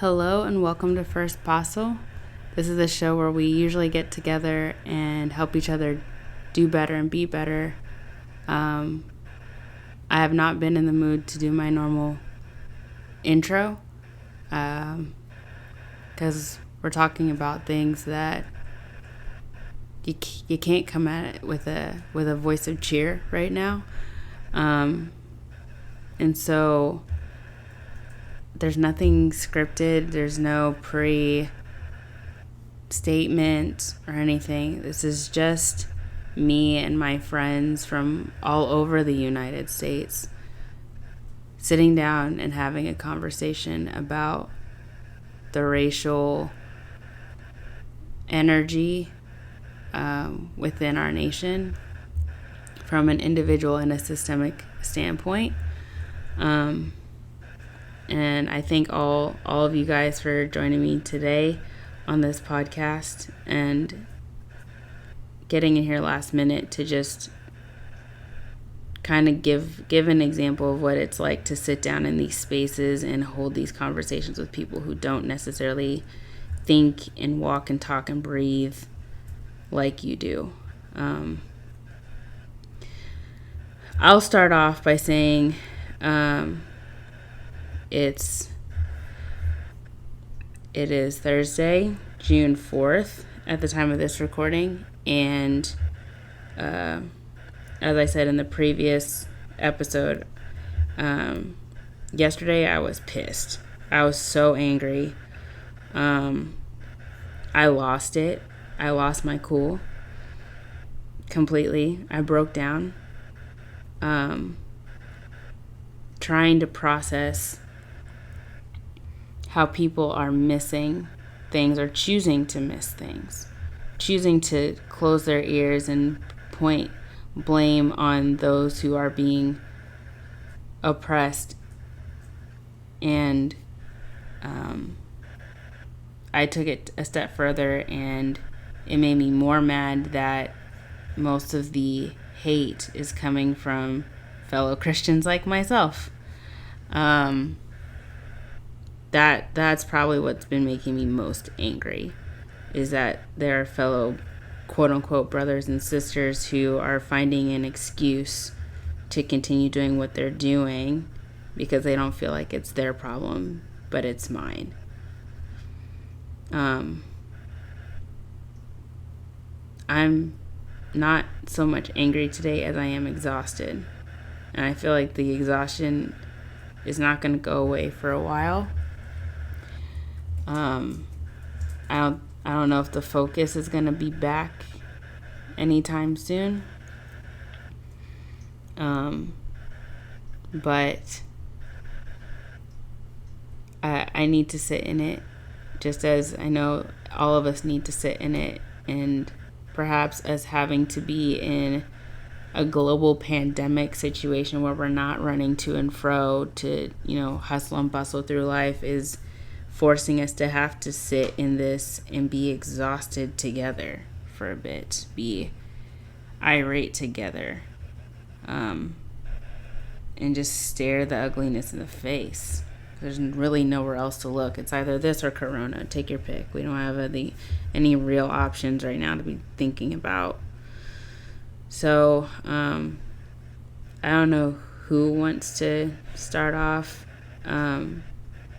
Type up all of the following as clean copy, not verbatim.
Hello and welcome to First Paso. This is a show where we usually get together and help each other do better and be better. I have not been in the mood to do my normal intro because we're talking about things that you can't come at it with a voice of cheer right now. And so there's nothing scripted. There's no pre-statement or anything. This is just me and my friends from all over the United States sitting down and having a conversation about the racial energy within our nation from an individual and a systemic standpoint. And I thank all of you guys for joining me today on this podcast and getting in here last minute to just kind of give an example of what it's like to sit down in these spaces and hold these conversations with people who don't necessarily think and walk and talk and breathe like you do. I'll start off by saying it is Thursday, June 4th at the time of this recording, and as I said in the previous episode, yesterday I was pissed. I was so angry. I lost it. I lost my cool completely. I broke down. Trying to process how people are missing things or choosing to miss things, choosing to close their ears and point blame on those who are being oppressed. And I took it a step further, and it made me more mad that most of the hate is coming from fellow Christians like myself. That's probably what's been making me most angry, is that there are fellow quote-unquote brothers and sisters who are finding an excuse to continue doing what they're doing because they don't feel like it's their problem, but it's mine. I'm not so much angry today as I am exhausted, and I feel like the exhaustion is not going to go away for a while. I don't know if the focus is going to be back anytime soon. But I need to sit in it, just as I know all of us need to sit in it, and perhaps as having to be in a global pandemic situation where we're not running to and fro to, hustle and bustle through life is forcing us to have to sit in this and be exhausted together for a bit, be irate together, and just stare the ugliness in the face. There's really nowhere else to look. It's either this or Corona. Take your pick. We don't have any real options right now to be thinking about. So, I don't know who wants to start off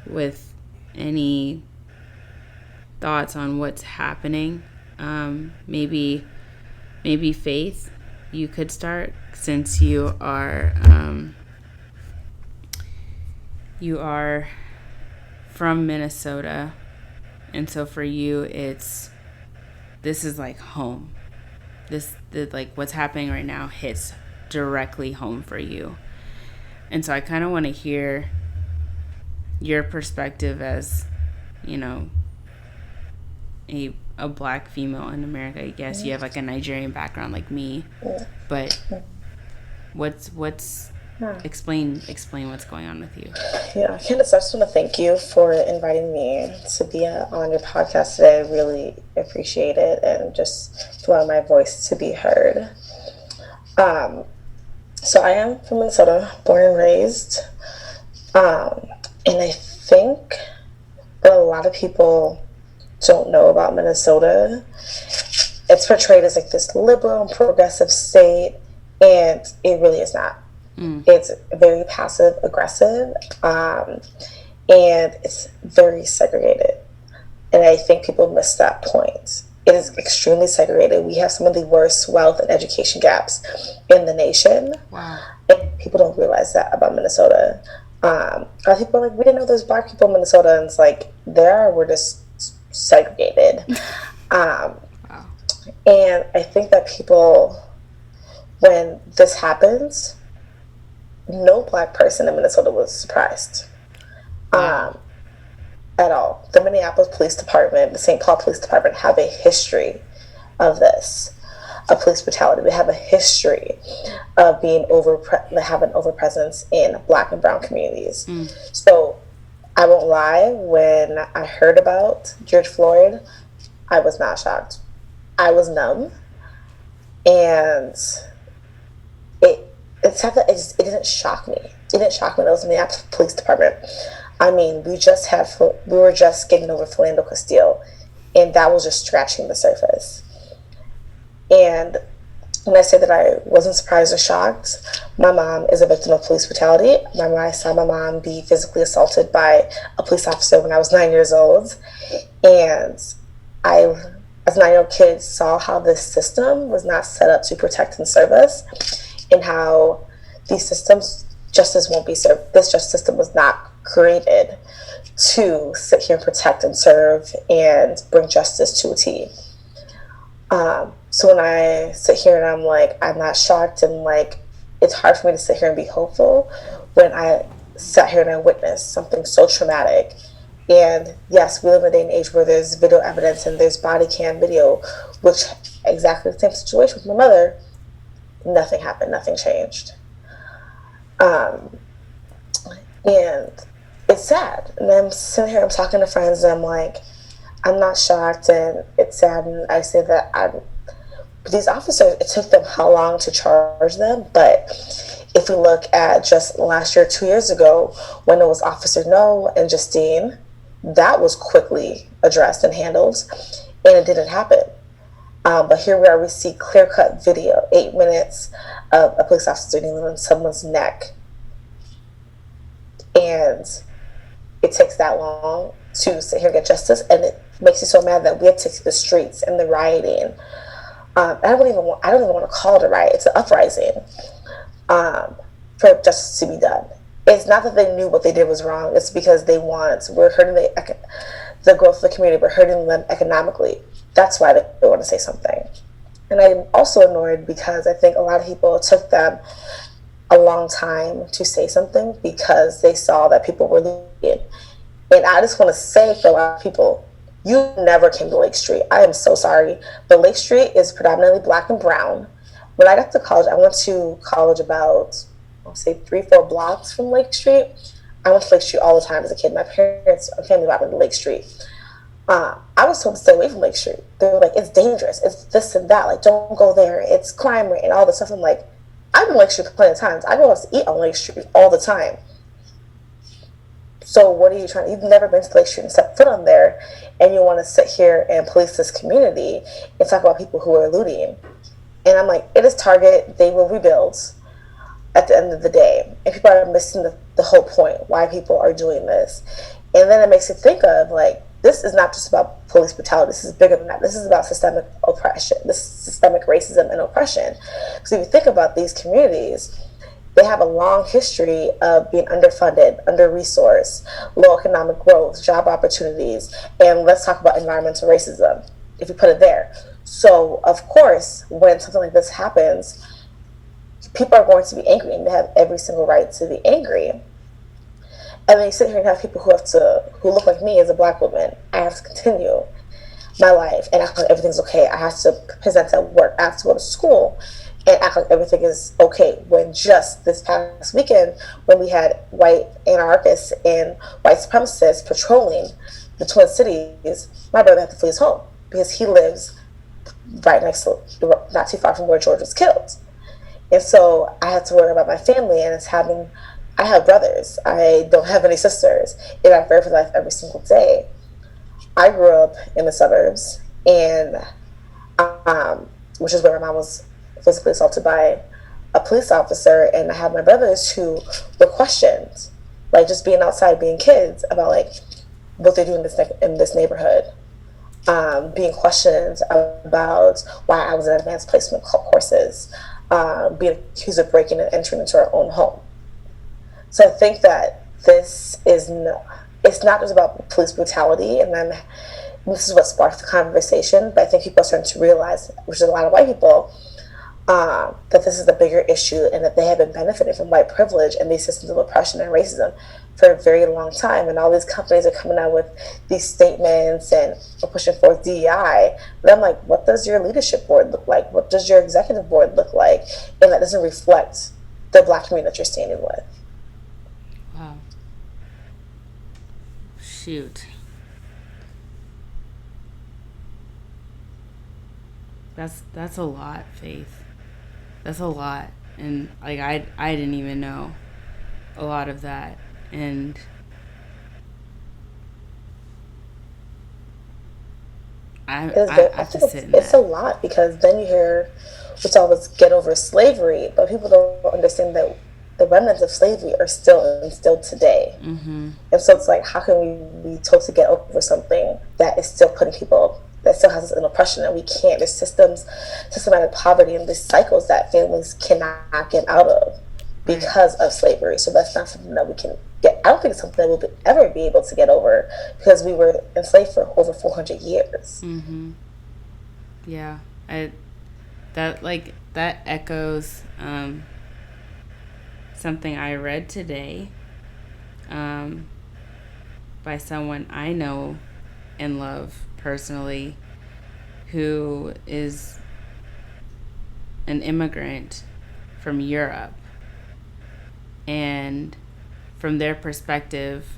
with any thoughts on what's happening. Maybe Faith, you could start, since you are from Minnesota, and so for you this is like home. What's happening right now hits directly home for you, and so I kind of want to hear your perspective as, a black female in America. I guess you have like a Nigerian background like me, but explain what's going on with you. Yeah, Candace, I just want to thank you for inviting me to be on your podcast today. I really appreciate it, and just allow my voice to be heard. So I am from Minnesota, born and raised, and I think but a lot of people don't know about Minnesota. It's portrayed as like this liberal and progressive state, and it really is not. It's very passive aggressive, and it's very segregated. And I think people miss that point. It is extremely segregated. We have some of the worst wealth and education gaps in the nation. Wow. And people don't realize that about Minnesota. A lot of people are like, we didn't know there's black people in Minnesota. And it's like, there are, we're just segregated. Wow. And I think that people, when this happens, no black person in Minnesota was surprised. Wow. At all. The Minneapolis Police Department, the St. Paul Police Department have a history of this, of police brutality. They have a history of being having overpresence in black and brown communities. So I won't lie, when I heard about George Floyd, I was not shocked. I was numb, and it didn't shock me. It didn't shock me that it was the Minneapolis Police Department. I mean, we were just getting over Philando Castile, and that was just scratching the surface. And when I say that I wasn't surprised or shocked, my mom is a victim of police brutality. I saw my mom be physically assaulted by a police officer when I was 9 years old. And I, as a 9-year-old kid, saw how this system was not set up to protect and serve us, and how these systems, justice won't be served. This justice system was not created to sit here and protect and serve and bring justice to a T. So when I sit here and I'm like, I'm not shocked, and like, it's hard for me to sit here and be hopeful when I sat here and I witnessed something so traumatic. And yes, we live in a day and age where there's video evidence and there's body cam video, which exactly the same situation with my mother. Nothing happened, nothing changed. And it's sad. And I'm sitting here, I'm talking to friends, and I'm like, I'm not shocked, and it's sad. And I say that these officers, it took them how long to charge them? But if we look at just last year, 2 years ago, when it was Officer No and Justine, that was quickly addressed and handled, and it didn't happen. But here we are, we see clear-cut video, 8 minutes of a police officer kneeling on someone's neck. And it takes that long to sit here and get justice, and it makes you so mad that we have to take to the streets and the rioting. I don't even want to call it a riot. It's an uprising for justice to be done. It's not that they knew what they did was wrong. It's because we're hurting the growth of the community. We're hurting them economically. That's why they want to say something. And I'm also annoyed because I think a lot of people, it took them a long time to say something because they saw that people were looting. And I just want to say for a lot of people, you never came to Lake Street. I am so sorry. But Lake Street is predominantly black and brown. When I got to college, I went to college about, I'll say 3-4 blocks from Lake Street. I went to Lake Street all the time as a kid. My parents and family brought me to Lake Street. I was told to stay away from Lake Street. They were like, it's dangerous. It's this and that. Like, don't go there. It's crime rate and all this stuff. I'm like, I've been to Lake Street plenty of times. I go out to eat on Lake Street all the time. So what are you trying? You've never been to Lake Street and set foot on there, and you want to sit here and police this community and talk about people who are looting. And I'm like, it is Target. They will rebuild at the end of the day. And people are missing the whole point, why people are doing this. And then it makes you think of, like, this is not just about police brutality. This is bigger than that. This is about systemic oppression. This is systemic racism and oppression. Because if you think about these communities, they have a long history of being underfunded, under-resourced, low economic growth, job opportunities, and let's talk about environmental racism, if you put it there. So, of course, when something like this happens, people are going to be angry, and they have every single right to be angry. And then you sit here and have people who look like me as a black woman. I have to continue my life and act like everything's okay. I have to present at work. I have to go to school and act like everything is okay. When just this past weekend, when we had white anarchists and white supremacists patrolling the Twin Cities, my brother had to flee his home because he lives right next to, not too far from where George was killed. And so I had to worry about my family, and I have brothers. I don't have any sisters, and I fear for life every single day. I grew up in the suburbs, and which is where my mom was physically assaulted by a police officer, and I had my brothers who were questioned, like just being outside, being kids, about like what they do in this neighborhood, being questioned about why I was in advanced placement courses, being accused of breaking and entering into our own home. So I think that it's not just about police brutality, and then this is what sparked the conversation. But I think people are starting to realize, which is a lot of white people, that this is a bigger issue, and that they have been benefiting from white privilege and these systems of oppression and racism for a very long time. And all these companies are coming out with these statements and are pushing forth DEI. But I'm like, what does your leadership board look like? What does your executive board look like? And that doesn't reflect the Black community that you're standing with. Wow. Shoot. That's a lot, Faith. That's a lot. And like I didn't even know a lot of that. And I I have to think sit in it's that. a lot, because then you hear it's always get over slavery, but people don't understand that the remnants of slavery are still instilled today. Mm-hmm. And so it's like, how can we be told to get over something that is still putting people, that still has us in oppression, and we can't? There's systematic poverty, and there's cycles that families cannot get out of Right. because of slavery. So that's not something that we can get. I don't think it's something that we'll ever be able to get over, because we were enslaved for over 400 years. Mm-hmm. Yeah. I that echoes something I read today um, by someone I know and love personally, who is an immigrant from Europe. And from their perspective,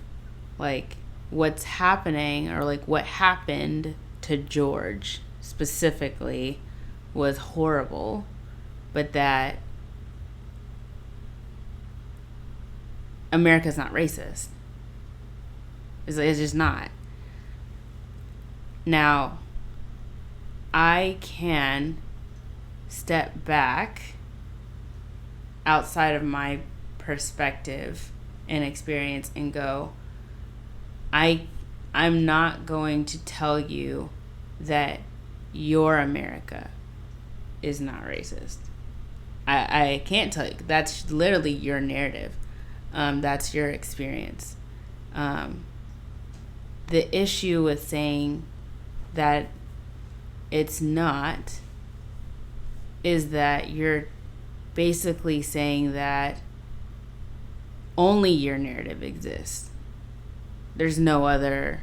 like what's happening, or like what happened to George specifically, was horrible, but that America's not racist. It's just not. Now, I can step back outside of my perspective and experience and go, I'm not going to tell you that your America is not racist. I can't tell you. That's literally your narrative. That's your experience. The issue with saying that it's not is that you're basically saying that only your narrative exists. There's no other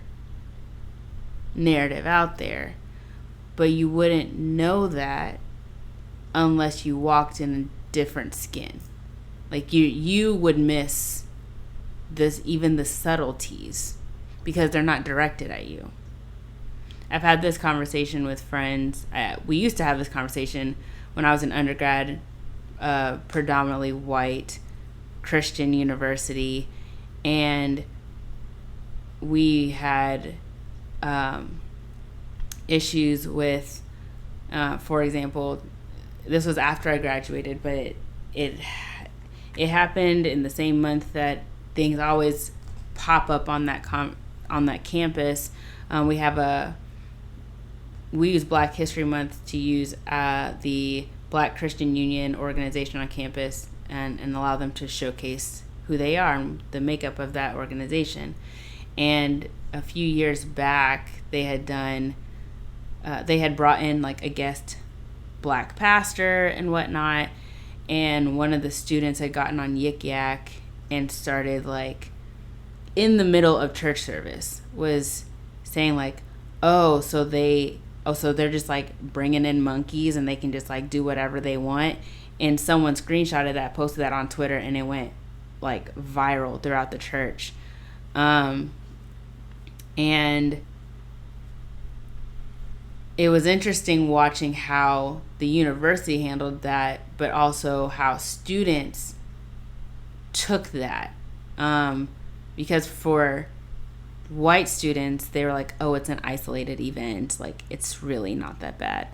narrative out there. But you wouldn't know that unless you walked in a different skin. Like you would miss even the subtleties, because they're not directed at you. I've had this conversation with friends. We used to have this conversation when I was in undergrad, predominantly white Christian university, and we had issues with, for example, this was after I graduated, but it happened in the same month that things always pop up on that campus. We use Black History Month to use the Black Christian Union organization on campus, and allow them to showcase who they are and the makeup of that organization. And a few years back, they had brought in like a guest Black pastor and whatnot, and one of the students had gotten on Yik Yak and started, like, in the middle of church service, was saying like, so they're just like bringing in monkeys and they can just like do whatever they want. And someone screenshotted that, posted that on Twitter, and it went like viral throughout the church. And it was interesting watching how the university handled that, but also how students took that. Because for white students, they were like, oh, it's an isolated event. Like, it's really not that bad.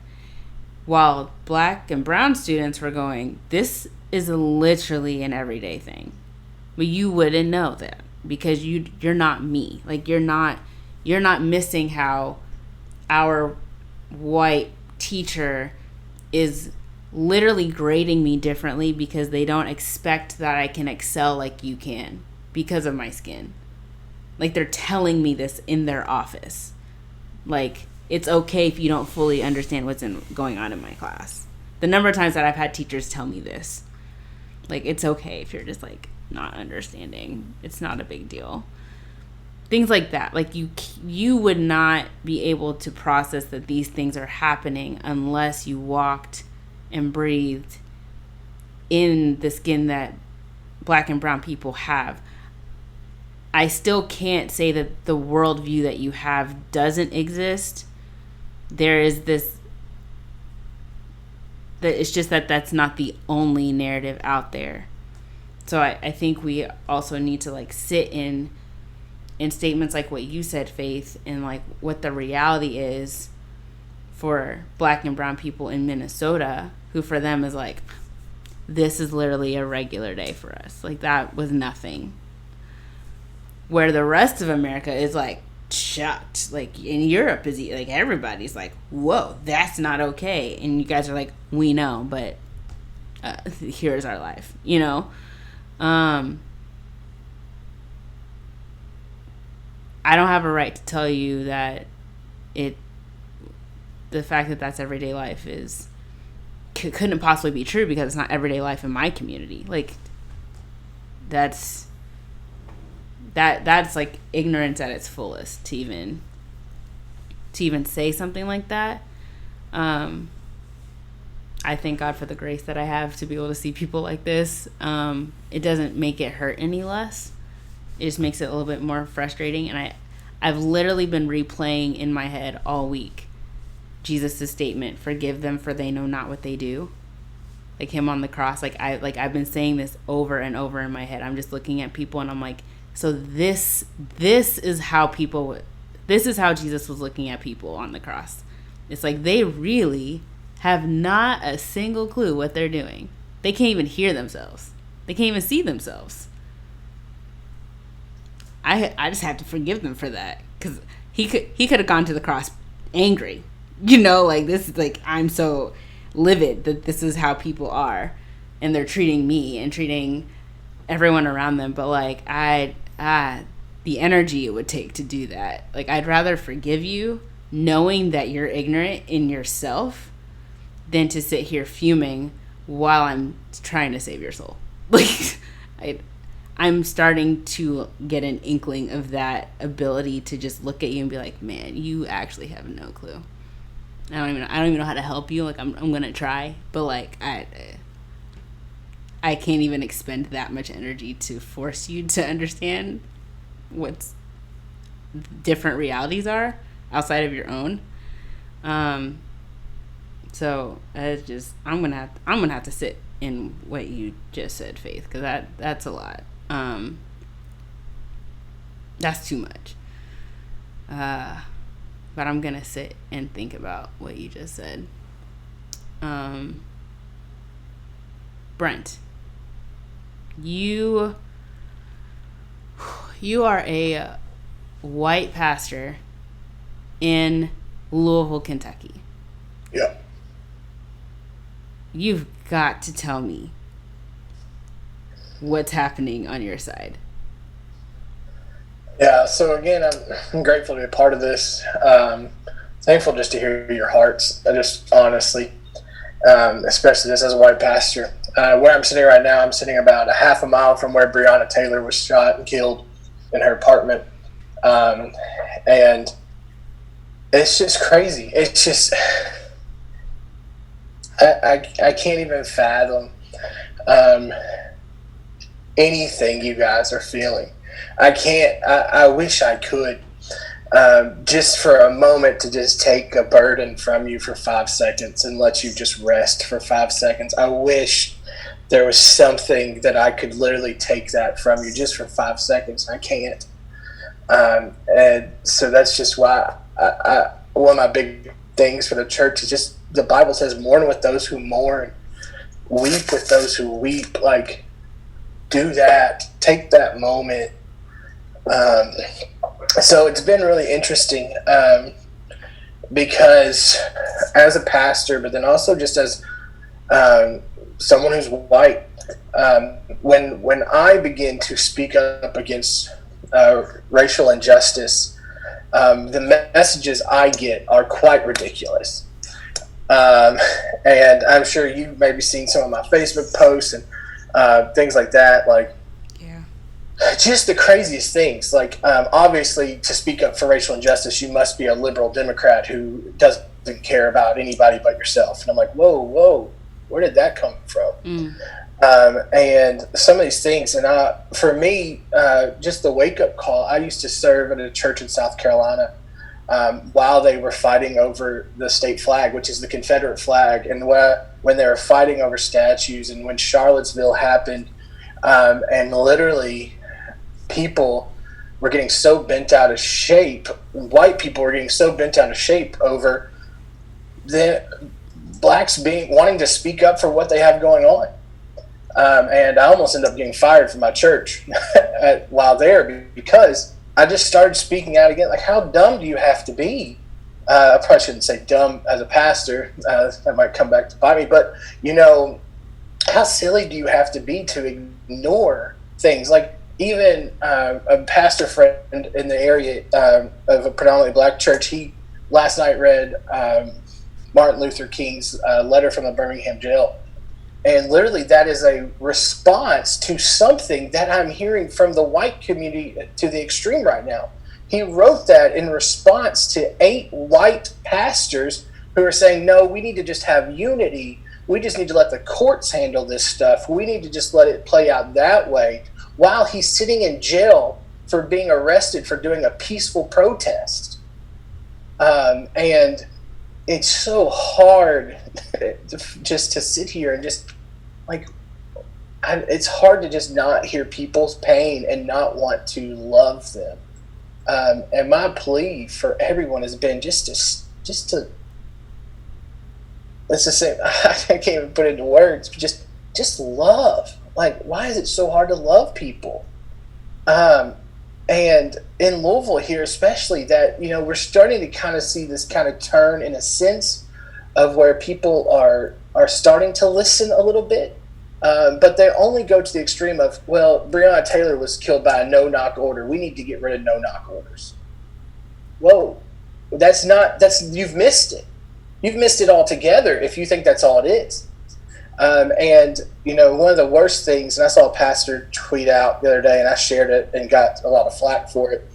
While black and brown students were going, this is literally an everyday thing. But you wouldn't know that because you're not me. Like, you're not missing how our white teacher is literally grading me differently because they don't expect that I can excel like you can because of my skin. Like, they're telling me this in their office. Like, it's okay if you don't fully understand what's going on in my class. The number of times that I've had teachers tell me this. Like, it's okay if you're just, like, not understanding. It's not a big deal. Things like that. Like, you would not be able to process that these things are happening unless you walked and breathed in the skin that black and brown people have. I still can't say that the worldview that you have doesn't exist. There is this, that it's just that that's not the only narrative out there. So I think we also need to, like, sit in statements like what you said, Faith, and like what the reality is for black and brown people in Minnesota, who for them is like, this is literally a regular day for us. Like, that was nothing. Where the rest of America is like shocked. Like, in Europe is like, everybody's like, whoa, that's not okay. And you guys are like, we know, but here's our life, you know? I don't have a right to tell you that the fact that that's everyday life is couldn't possibly be true because it's not everyday life in my community. Like, that's like ignorance at its fullest to even say something like that. I thank God for the grace that I have to be able to see people like this. It doesn't make it hurt any less. It just makes it a little bit more frustrating. And I've literally been replaying in my head all week Jesus' statement, forgive them for they know not what they do. Like, him on the cross. I've been saying this over and over in my head. I'm just looking at people and I'm like, so this is how Jesus was looking at people on the cross. It's like, they really have not a single clue what they're doing. They can't even hear themselves. They can't even see themselves. I just have to forgive them for that, because he could have gone to the cross angry, you know, like, this is like, I'm so livid that this is how people are and they're treating me and treating everyone around them. But like, the energy it would take to do that, like, I'd rather forgive you knowing that you're ignorant in yourself than to sit here fuming while I'm trying to save your soul. Like, I'm starting to get an inkling of that ability to just look at you and be like, man, you actually have no clue. I don't even know how to help you. Like, I'm gonna try, but like, I can't even expend that much energy to force you to understand what's different realities are outside of your own. So I'm gonna have to sit in what you just said, Faith, because that's a lot. That's too much. But I'm gonna sit and think about what you just said. Brent, you are a white pastor in Louisville, Kentucky. Yeah. You've got to tell me what's happening on your side. Yeah, so again, I'm grateful to be a part of this. Thankful just to hear your hearts, just honestly, especially this as a white pastor. Where I'm sitting right now, I'm sitting about a half a mile from where Breonna Taylor was shot and killed in her apartment. And it's just crazy. It's just, I can't even fathom anything you guys are feeling. I can't. I wish I could, just for a moment, to just take a burden from you for 5 seconds and let you just rest for 5 seconds. I wish there was something that I could literally take that from you just for 5 seconds. I can't. And so that's just why one of my big things for the church is just the Bible says, mourn with those who mourn, weep with those who weep. Like, do that, take that moment. So it's been really interesting because as a pastor, but then also just as someone who's white, when I begin to speak up against racial injustice, the messages I get are quite ridiculous. And I'm sure you've maybe seen some of my Facebook posts and things like that. Like, just the craziest things. Like, obviously, to speak up for racial injustice, you must be a liberal Democrat who doesn't care about anybody but yourself. And I'm like, whoa, where did that come from? And some of these things, and for me, just the wake-up call. I used to serve at a church in South Carolina while they were fighting over the state flag, which is the Confederate flag, and when they were fighting over statues, and when Charlottesville happened, and literally people were getting so bent out of shape, white people were getting so bent out of shape over the blacks wanting to speak up for what they have going on. And I almost ended up getting fired from my church while there because I just started speaking out again. Like, how dumb do you have to be? I probably shouldn't say dumb as a pastor. That might come back to bite me. But, how silly do you have to be to ignore things? Like, even a pastor friend in the area of a predominantly black church, he last night read Martin Luther King's letter from the Birmingham jail. And literally that is a response to something that I'm hearing from the white community to the extreme right now. He wrote that in response to 8 white pastors who are saying, no, we need to just have unity. We just need to let the courts handle this stuff. We need to just let it play out that way, while he's sitting in jail for being arrested for doing a peaceful protest. And it's so hard just to sit here and just, like, it's hard to just not hear people's pain and not want to love them. And my plea for everyone has been just to let's just say, I can't even put it into words, but just love. Like, why is it so hard to love people? And in Louisville here, especially, that, we're starting to kind of see this kind of turn in a sense of where people are starting to listen a little bit. But they only go to the extreme of, well, Breonna Taylor was killed by a no-knock order. We need to get rid of no-knock orders. Whoa, you've missed it. You've missed it altogether if you think that's all it is. And, one of the worst things, and I saw a pastor tweet out the other day, and I shared it and got a lot of flack for it,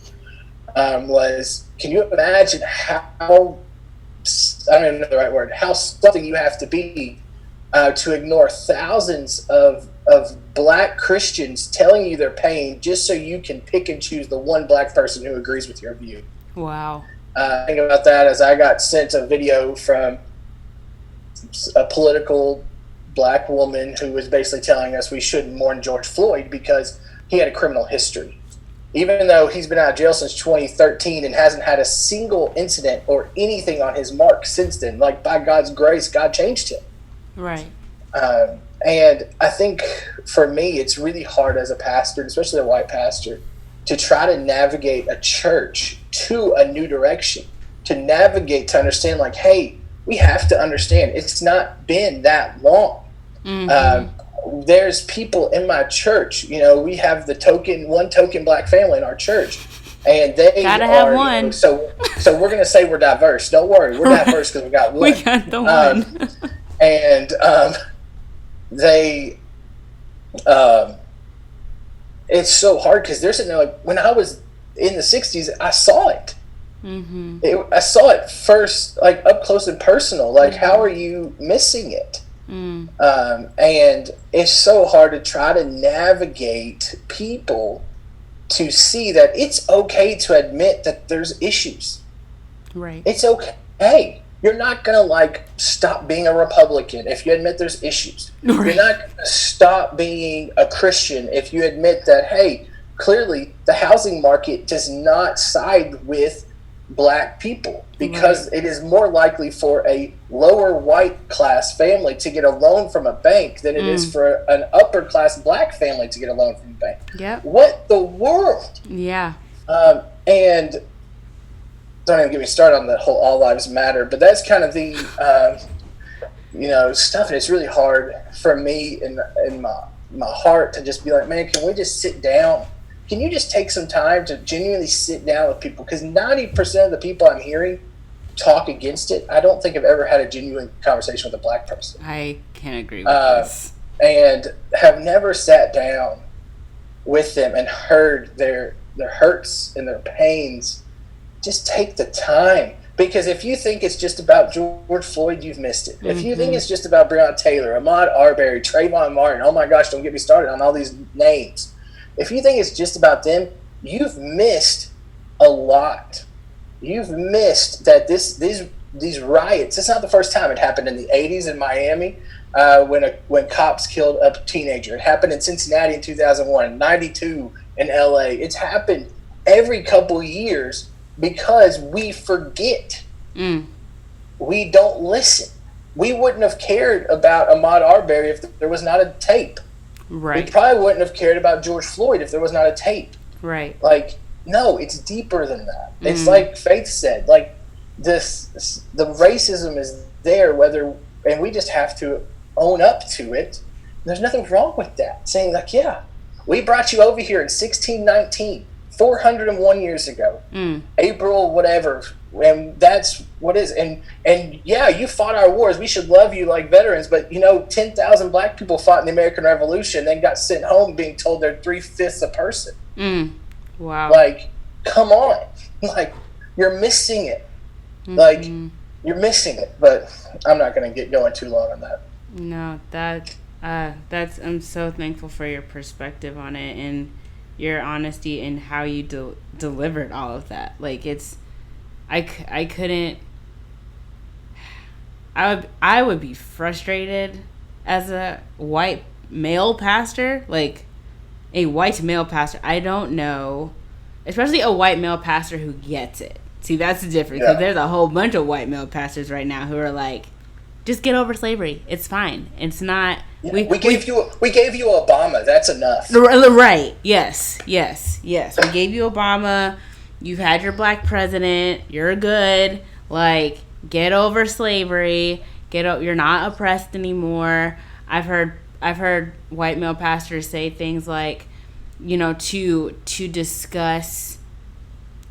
was, can you imagine how, I don't even know the right word, how something you have to be to ignore thousands of black Christians telling you their pain just so you can pick and choose the one black person who agrees with your view. Wow. Think about that as I got sent a video from a political black woman who was basically telling us we shouldn't mourn George Floyd because he had a criminal history. Even though he's been out of jail since 2013 and hasn't had a single incident or anything on his mark since then. Like, by God's grace, God changed him. Right. And I think for me, it's really hard as a pastor, especially a white pastor, to try to navigate a church to a new direction, to understand, like, hey, we have to understand it's not been that long. Mm-hmm. There's people in my church, we have one token black family in our church, and they gotta have one. So we're gonna say we're diverse. Don't worry, we're diverse because we got one. We got the one. And it's so hard because they're sitting there like, when I was in the 60s, I saw it. Mm-hmm. I saw it first, like, up close and personal. Like, how are you missing it? Mm. And it's so hard to try to navigate people to see that it's okay to admit that there's issues. Right. It's okay. You're not going to, stop being a Republican if you admit there's issues. Right. You're not going to stop being a Christian if you admit that, hey, clearly the housing market does not side with black people, because it is more likely for a lower white class family to get a loan from a bank than it is for an upper class black family to get a loan from a bank. Yep. What the world? Yeah. And don't even get me started on the whole all lives matter, but that's kind of the stuff, and it's really hard for me in my heart to just be like, man, can we just sit down? Can you just take some time to genuinely sit down with people? Because 90% of the people I'm hearing talk against it, I don't think I've ever had a genuine conversation with a black person. I can agree with this. And have never sat down with them and heard their hurts and their pains. Just take the time. Because if you think it's just about George Floyd, you've missed it. If you think it's just about Breonna Taylor, Ahmaud Arbery, Trayvon Martin, oh my gosh, don't get me started on all these names. If you think it's just about them, you've missed a lot. You've missed that these riots, it's not the first time. It happened in the 80s in Miami when cops killed a teenager. It happened in Cincinnati in 2001, 92 in LA. It's happened every couple years because we forget. We don't listen. We wouldn't have cared about Ahmaud Arbery if there was not a tape. Right. We probably wouldn't have cared about George Floyd if there was not a tape. Right. Like, no, it's deeper than that. It's like Faith said, like the racism is there, and we just have to own up to it. There's nothing wrong with that. Saying like, yeah, we brought you over here in 1619, 401 years ago, April, whatever, and that's what is. And yeah, you fought our wars. We should love you like veterans. But 10,000 black people fought in the American Revolution, then got sent home being told they're 3/5 a person. Wow. Like, come on. Like, you're missing it. Like, you're missing it. But I'm not going to get going too long on that. No, that's I'm so thankful for your perspective on it and your honesty and how you delivered all of that. Like, I couldn't. I would be frustrated as a white male pastor, like a white male pastor. I don't know, especially a white male pastor who gets it. See, that's the difference. Because there's a whole bunch of white male pastors right now who are like, just get over slavery. It's fine. It's not. Yeah, we gave you Obama. That's enough. Right. Yes. We gave you Obama. You've had your black president. You're good. Like, get over slavery. You're not oppressed anymore. I've heard white male pastors say things like, to discuss,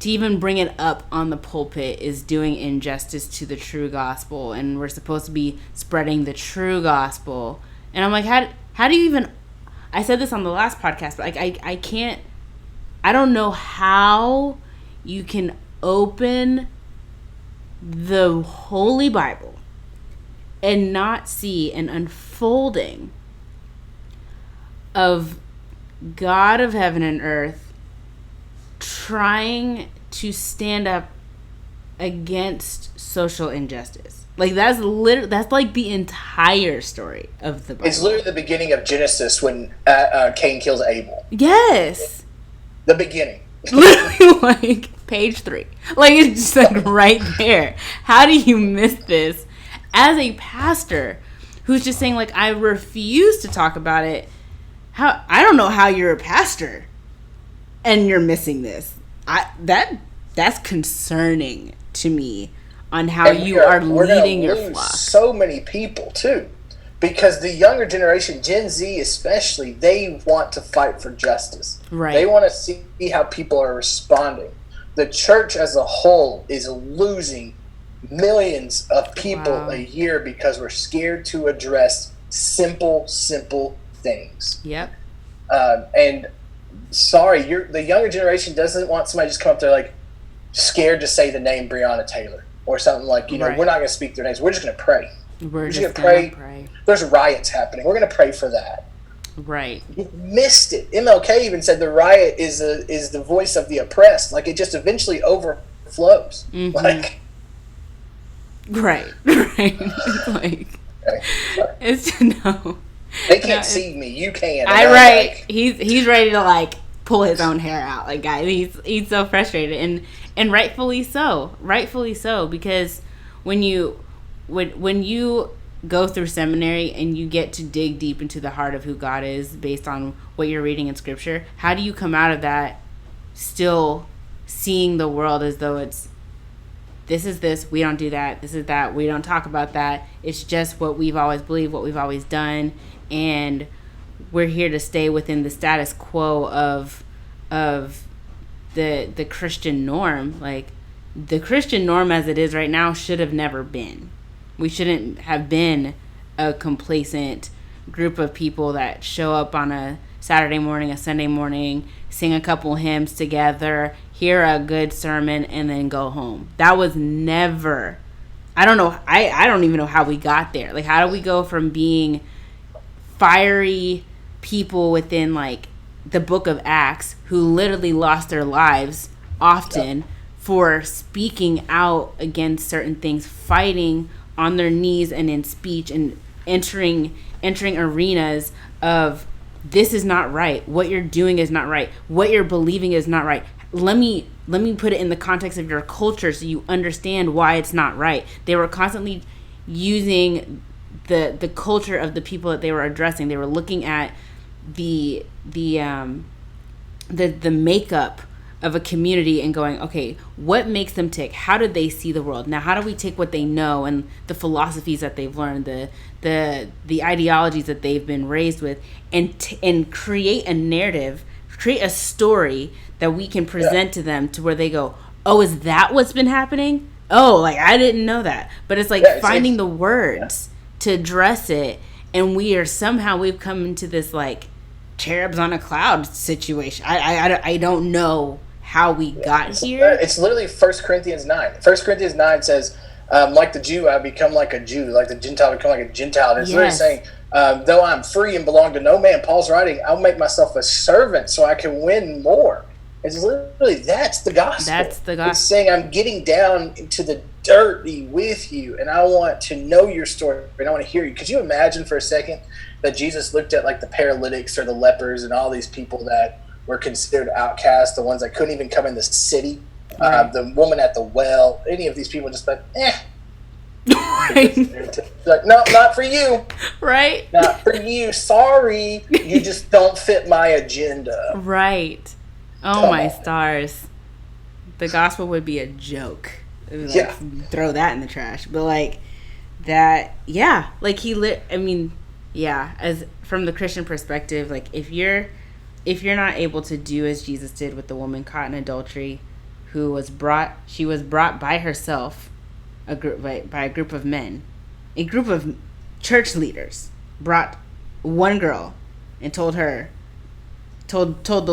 to even bring it up on the pulpit is doing injustice to the true gospel, and we're supposed to be spreading the true gospel. And I'm like, how do you even? I said this on the last podcast, but I can't. I don't know how you can open the Holy Bible and not see an unfolding of God of heaven and earth trying to stand up against social injustice. Like, that's like the entire story of the Bible. It's literally the beginning of Genesis when Cain kills Abel. Yes. The beginning. Literally, like, page 3. Like, it's just like right there. How do you miss this as a pastor who's just saying, like, I refuse to talk about it? I don't know how you're a pastor and you're missing this. That's concerning to me on how you are leading your flock. So many people too, because the younger generation, Gen Z especially, they want to fight for justice. Right. They want to see how people are responding. The church as a whole is losing millions of people a year because we're scared to address simple things. Yep. And sorry, the younger generation doesn't want somebody just come up there like scared to say the name Breonna Taylor or something like, we're not going to speak their names. We're just going to pray. We're just going to pray. There's riots happening. We're going to pray for that. Right. You missed it. MLK even said the riot is the voice of the oppressed. Like, it just eventually overflows. Mm-hmm. Like, right. Like, it's no. They can't see me. You can. Right. Like, he's ready to, like, pull his own hair out. Like, guys, he's so frustrated, and rightfully so, because when you go through seminary and you get to dig deep into the heart of who God is based on what you're reading in Scripture, how do you come out of that still seeing the world as though it's this is this, we don't do that, this is that, we don't talk about that, it's just what we've always believed, what we've always done, and we're here to stay within the status quo of the Christian norm. Like, the Christian norm as it is right now should have never been. We shouldn't have been a complacent group of people that show up on a Saturday morning, a Sunday morning, sing a couple hymns together, hear a good sermon, and then go home. That was never, I don't know, I don't even know how we got there. Like, how do we go from being fiery people within, like, the book of Acts who literally lost their lives often for speaking out against certain things, fighting on their knees and in speech, and entering arenas of, this is not right, what you're doing is not right, what you're believing is not right, let me put it in the context of your culture so you understand why it's not right. They were constantly using the culture of the people that they were addressing. They were looking at the makeup of a community and going, okay, what makes them tick? How do they see the world? Now, how do we take what they know and the philosophies that they've learned, the ideologies that they've been raised with, and create a narrative, create a story that we can present to them, to where they go, oh, is that what's been happening? Oh, like, I didn't know that. But it's like finding the words to address it, and we've come into this, like, cherubs on a cloud situation. I don't know how we got here. It's literally 1 Corinthians 9. 1 Corinthians 9 says, like the Jew, I become like a Jew, like the Gentile, I become like a Gentile. And it's literally saying, though I'm free and belong to no man, Paul's writing, I'll make myself a servant so I can win more. It's literally, that's the gospel. That's the gospel. It's saying, I'm getting down into the dirty with you, and I want to know your story, and I want to hear you. Could you imagine for a second that Jesus looked at, like, the paralytics or the lepers and all these people that were considered outcasts, the ones that couldn't even come in the city, the woman at the well, any of these people, just like, like, no, not for you. Right. Not for you. Sorry. You just don't fit my agenda. Right. Oh, my stars. The gospel would be a joke. Like, throw that in the trash. But, like, that, like, as from the Christian perspective, like, if you're not able to do as Jesus did with the woman caught in adultery, she was brought by herself, by a group of men, a group of church leaders brought one girl and told the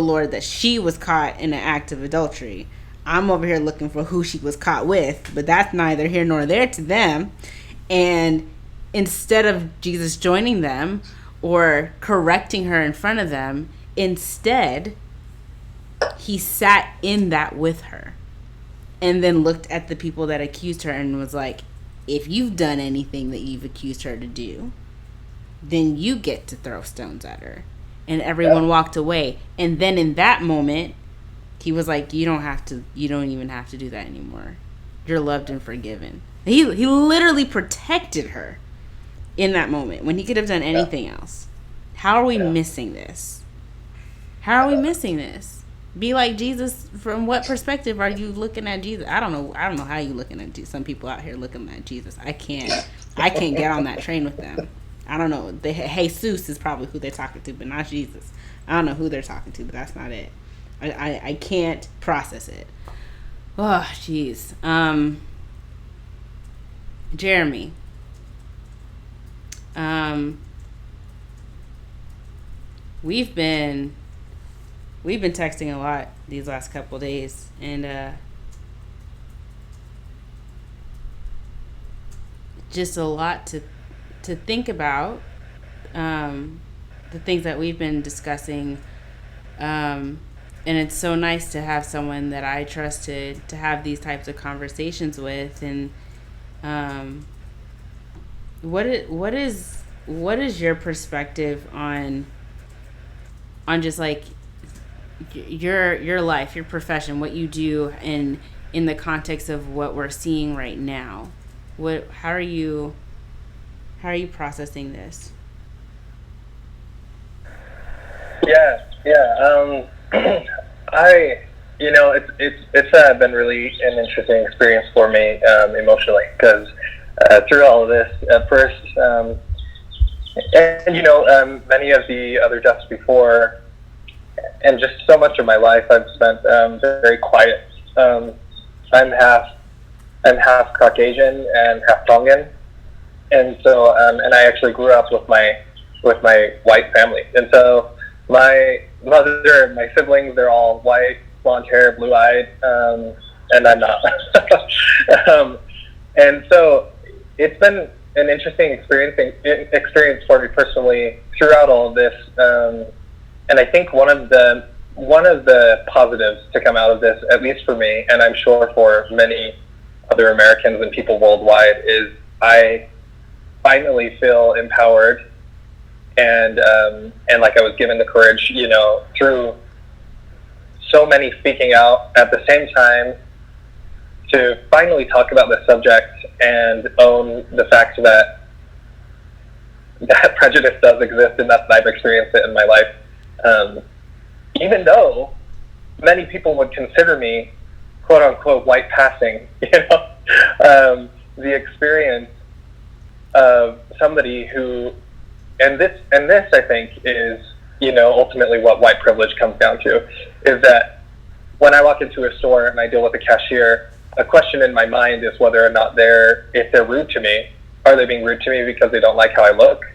Lord that she was caught in an act of adultery. I'm over here looking for who she was caught with, but that's neither here nor there to them. And instead of Jesus joining them or correcting her in front of them, instead, he sat in that with her and then looked at the people that accused her and was like, if you've done anything that you've accused her to do, then you get to throw stones at her. And everyone walked away. And then in that moment, he was like, you don't even have to do that anymore. You're loved and forgiven. He literally protected her in that moment when he could have done anything else. How are we missing this? How are we missing this? Be like Jesus. From what perspective are you looking at Jesus? I don't know how you looking at Jesus. Some people out here looking at Jesus. I can't get on that train with them. I don't know. Jesus is probably who they're talking to, but not Jesus. I don't know who they're talking to, but that's not it. I can't process it. Oh, jeez. Jeremy. We've been texting a lot these last couple of days, and just a lot to think about, the things that we've been discussing, and it's so nice to have someone that I trusted to have these types of conversations with. And what is your perspective on just, like, your life, your profession, what you do, and in the context of what we're seeing right now. How are you processing this? Yeah. I, it's been really an interesting experience for me emotionally because through all of this, at first, many of the other deaths before, and just so much of my life, I've spent very quiet. I'm half Caucasian and half Tongan, and so and I actually grew up with my white family, and so my mother and my siblings, they're all white, blonde hair, blue eyed, and I'm not. And so it's been an interesting experience for me personally throughout all of this. And I think one of the positives to come out of this, at least for me, and I'm sure for many other Americans and people worldwide, is I finally feel empowered and like I was given the courage, through so many speaking out at the same time, to finally talk about the subject and own the fact that prejudice does exist and that I've experienced it in my life. Even though many people would consider me, quote unquote, white passing, the experience of somebody who, and this I think is, ultimately what white privilege comes down to, is that when I walk into a store and I deal with a cashier, a question in my mind is whether or not if they're rude to me, are they being rude to me because they don't like how I look?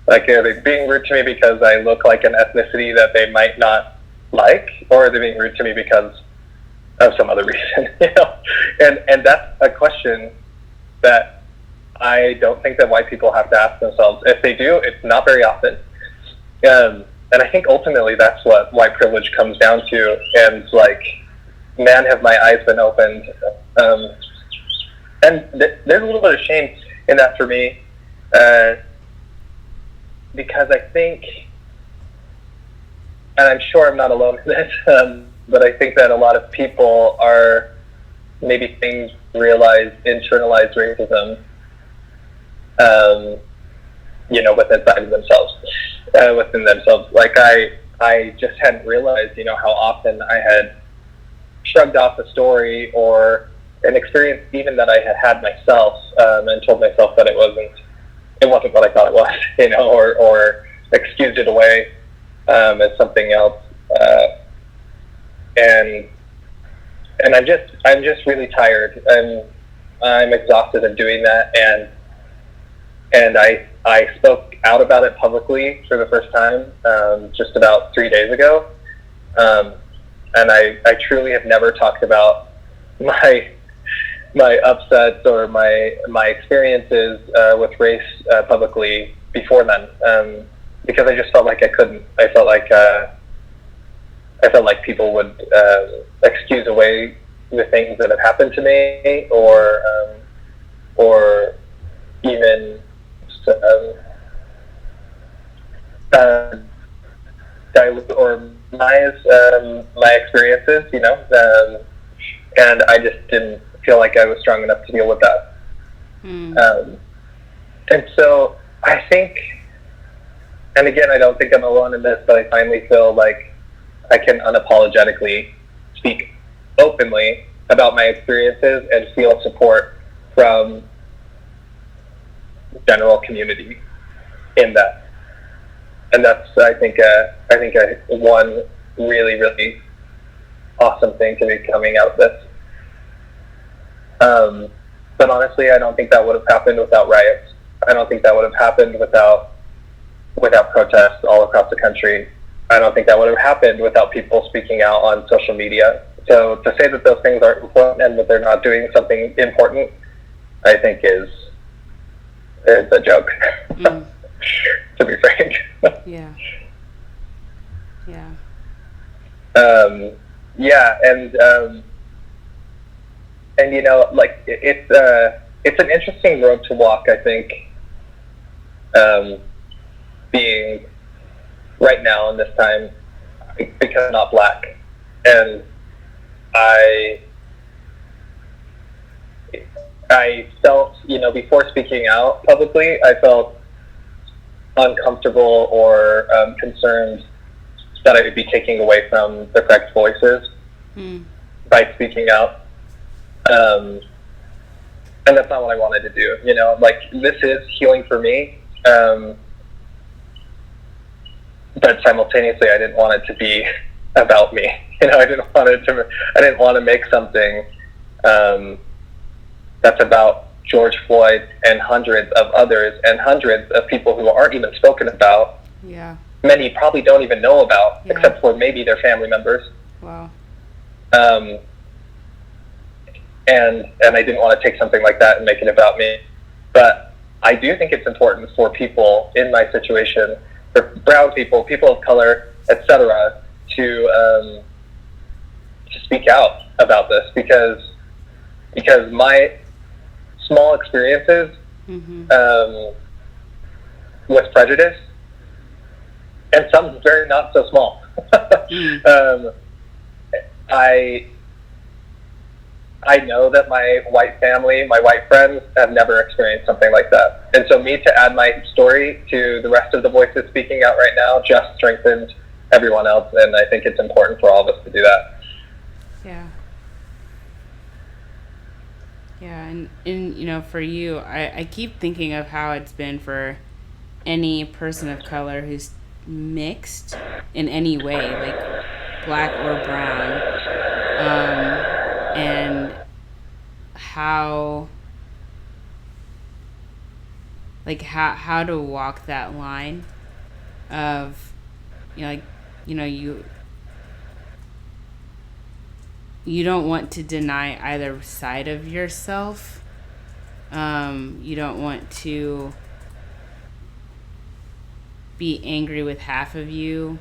Like, are they being rude to me because I look like an ethnicity that they might not like, or are they being rude to me because of some other reason? And that's a question that I don't think that white people have to ask themselves. If they do, it's not very often. And I think ultimately that's what white privilege comes down to. And like, man, have my eyes been opened. And there's a little bit of shame in that for me, because I think, and I'm sure I'm not alone in this, but I think that a lot of people are maybe internalized racism, within themselves. Like I just hadn't realized, how often I had shrugged off a story or an experience even that I had had myself, and told myself that it wasn't what I thought it was, or excused it away as something else. And I'm just really tired, and I'm exhausted of doing that. And I spoke out about it publicly for the first time just about 3 days ago. And I truly have never talked about my upsets or my experiences with race publicly before then, because I just felt like I couldn't. I felt like people would excuse away the things that have happened to me, or even dilute or minimize my experiences, and I just didn't feel like I was strong enough to deal with that. And so I think, and again, I don't think I'm alone in this, but I finally feel like I can unapologetically speak openly about my experiences and feel support from the general community in that. And that's, I think one really, really awesome thing to be coming out of this. But honestly, I don't think that would have happened without riots. I don't think that would have happened without protests all across the country. I don't think that would have happened without people speaking out on social media. So to say that those things aren't important and that they're not doing something important, I think is a joke. To be frank. Yeah. And like it's an interesting road to walk, I think, being right now in this time. because I'm not black. And I felt, before speaking out publicly, I felt uncomfortable or concerned that I would be taking away from the correct voices by speaking out. And that's not what I wanted to do. This is healing for me. But simultaneously, I didn't want it to be about me. I didn't want to make something that's about George Floyd and hundreds of others and hundreds of people who aren't even spoken about. Yeah. Many probably don't even know about, except for maybe their family members. Wow. And I didn't want to take something like that and make it about me. But I do think it's important for people in my situation, for brown people, people of color, etc., to speak out about this, because my small experiences with prejudice, and some very not so small. I know that my white family, my white friends, have never experienced something like that. And so me to add my story to the rest of the voices speaking out right now just strengthened everyone else, and I think it's important for all of us to do that. Yeah. Yeah, and for you, I keep thinking of how it's been for any person of color who's mixed in any way, like black or brown, and how to walk that line of, you don't want to deny either side of yourself. You don't want to be angry with half of you,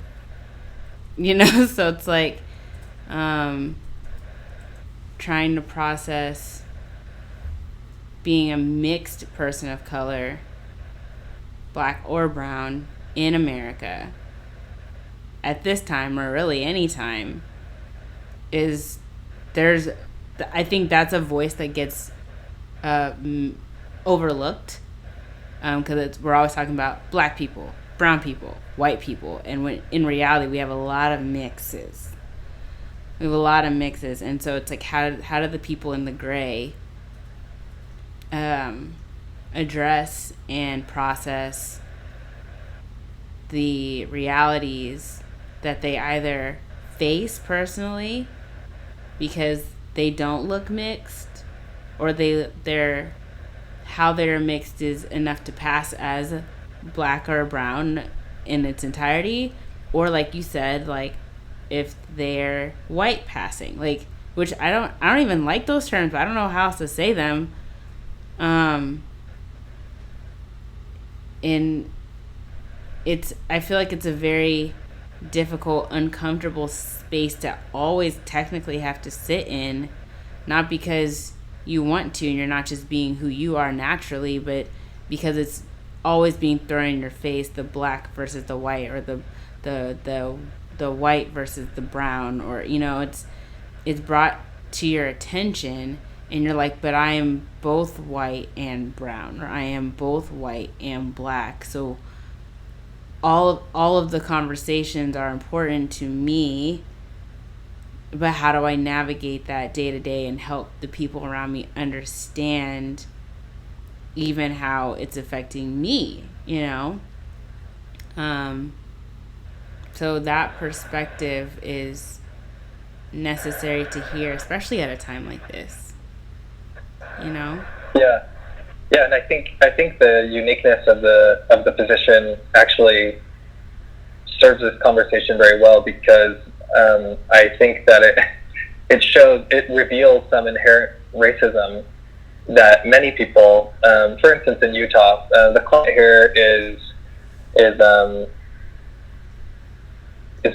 so it's like trying to process being a mixed person of color, black or brown, in America at this time, or really any time, I think that's a voice that gets overlooked, because we're always talking about black people, brown people, white people, and when in reality we have a lot of mixes. And so it's like, how do the people in the gray address and process the realities that they either face personally because they don't look mixed, or how they're mixed is enough to pass as black or brown in its entirety, or like you said, like if they're white passing, like, which I don't even like those terms, but I don't know how else to say them. I feel like it's a very difficult, uncomfortable space to always technically have to sit in, not because you want to and you're not just being who you are naturally, but because it's always being thrown in your face, the black versus the white, or the white versus the brown, or it's brought to your attention, and you're like, but I am both white and brown, or I am both white and black. So all of the conversations are important to me, but how do I navigate that day to day and help the people around me understand even how it's affecting me, so that perspective is necessary to hear, especially at a time like this, Yeah, and I think the uniqueness of the position actually serves this conversation very well, because I think that it reveals some inherent racism that many people, for instance in Utah, the climate here is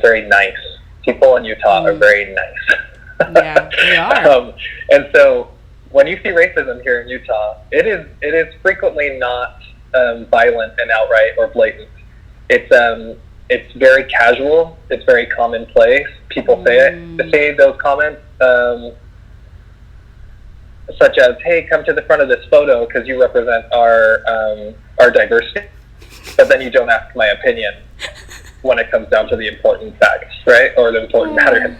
very nice. People in Utah are very nice. Yeah, they are. And so when you see racism here in Utah, it is frequently not violent and outright or blatant. It's it's very casual. It's very commonplace. People say those comments, such as, "Hey, come to the front of this photo because you represent our diversity," but then you don't ask my opinion when it comes down to the important facts, right, or the important matters.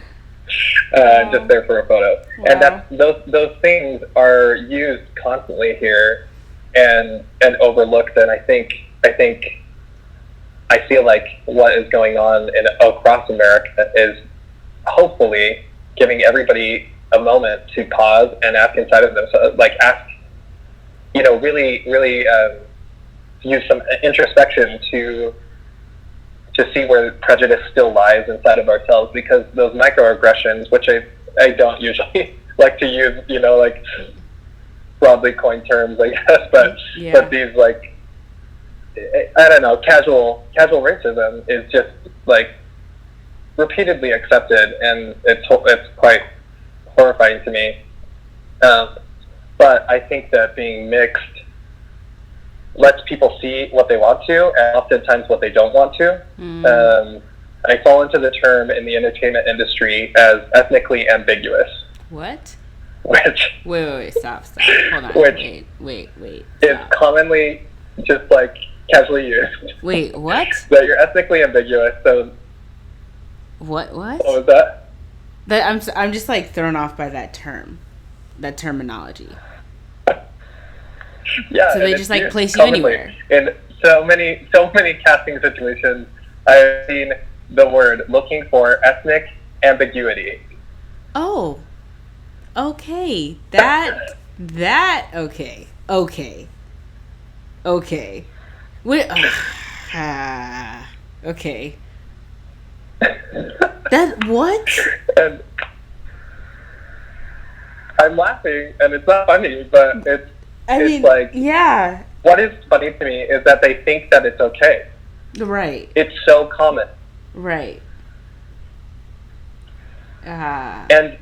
Just there for a photo, and those things are used constantly here, and overlooked. And I feel like what is going on across America is hopefully giving everybody a moment to pause and ask inside of themselves, really use some introspection to see where prejudice still lies inside of ourselves, because those microaggressions, which I don't usually like to use, broadly coined terms, I guess, but these I don't know, casual racism is just repeatedly accepted, and it's quite horrifying to me. But I think that being mixed lets people see what they want to, and oftentimes what they don't want to. I fall into the term in the entertainment industry as ethnically ambiguous. What? Which wait, stop. Hold on. Which wait. Is commonly just casually used. Wait, what? That you're ethnically ambiguous. So what? What was that? I'm just thrown off by that terminology. Yeah. So they just place you anywhere. In so many casting situations, I've seen the word looking for ethnic ambiguity. Oh. Okay. That okay. Wait, okay. That what? And I'm laughing, and it's not funny, but yeah. What is funny to me is that they think that it's okay. Right. It's so common. Right. And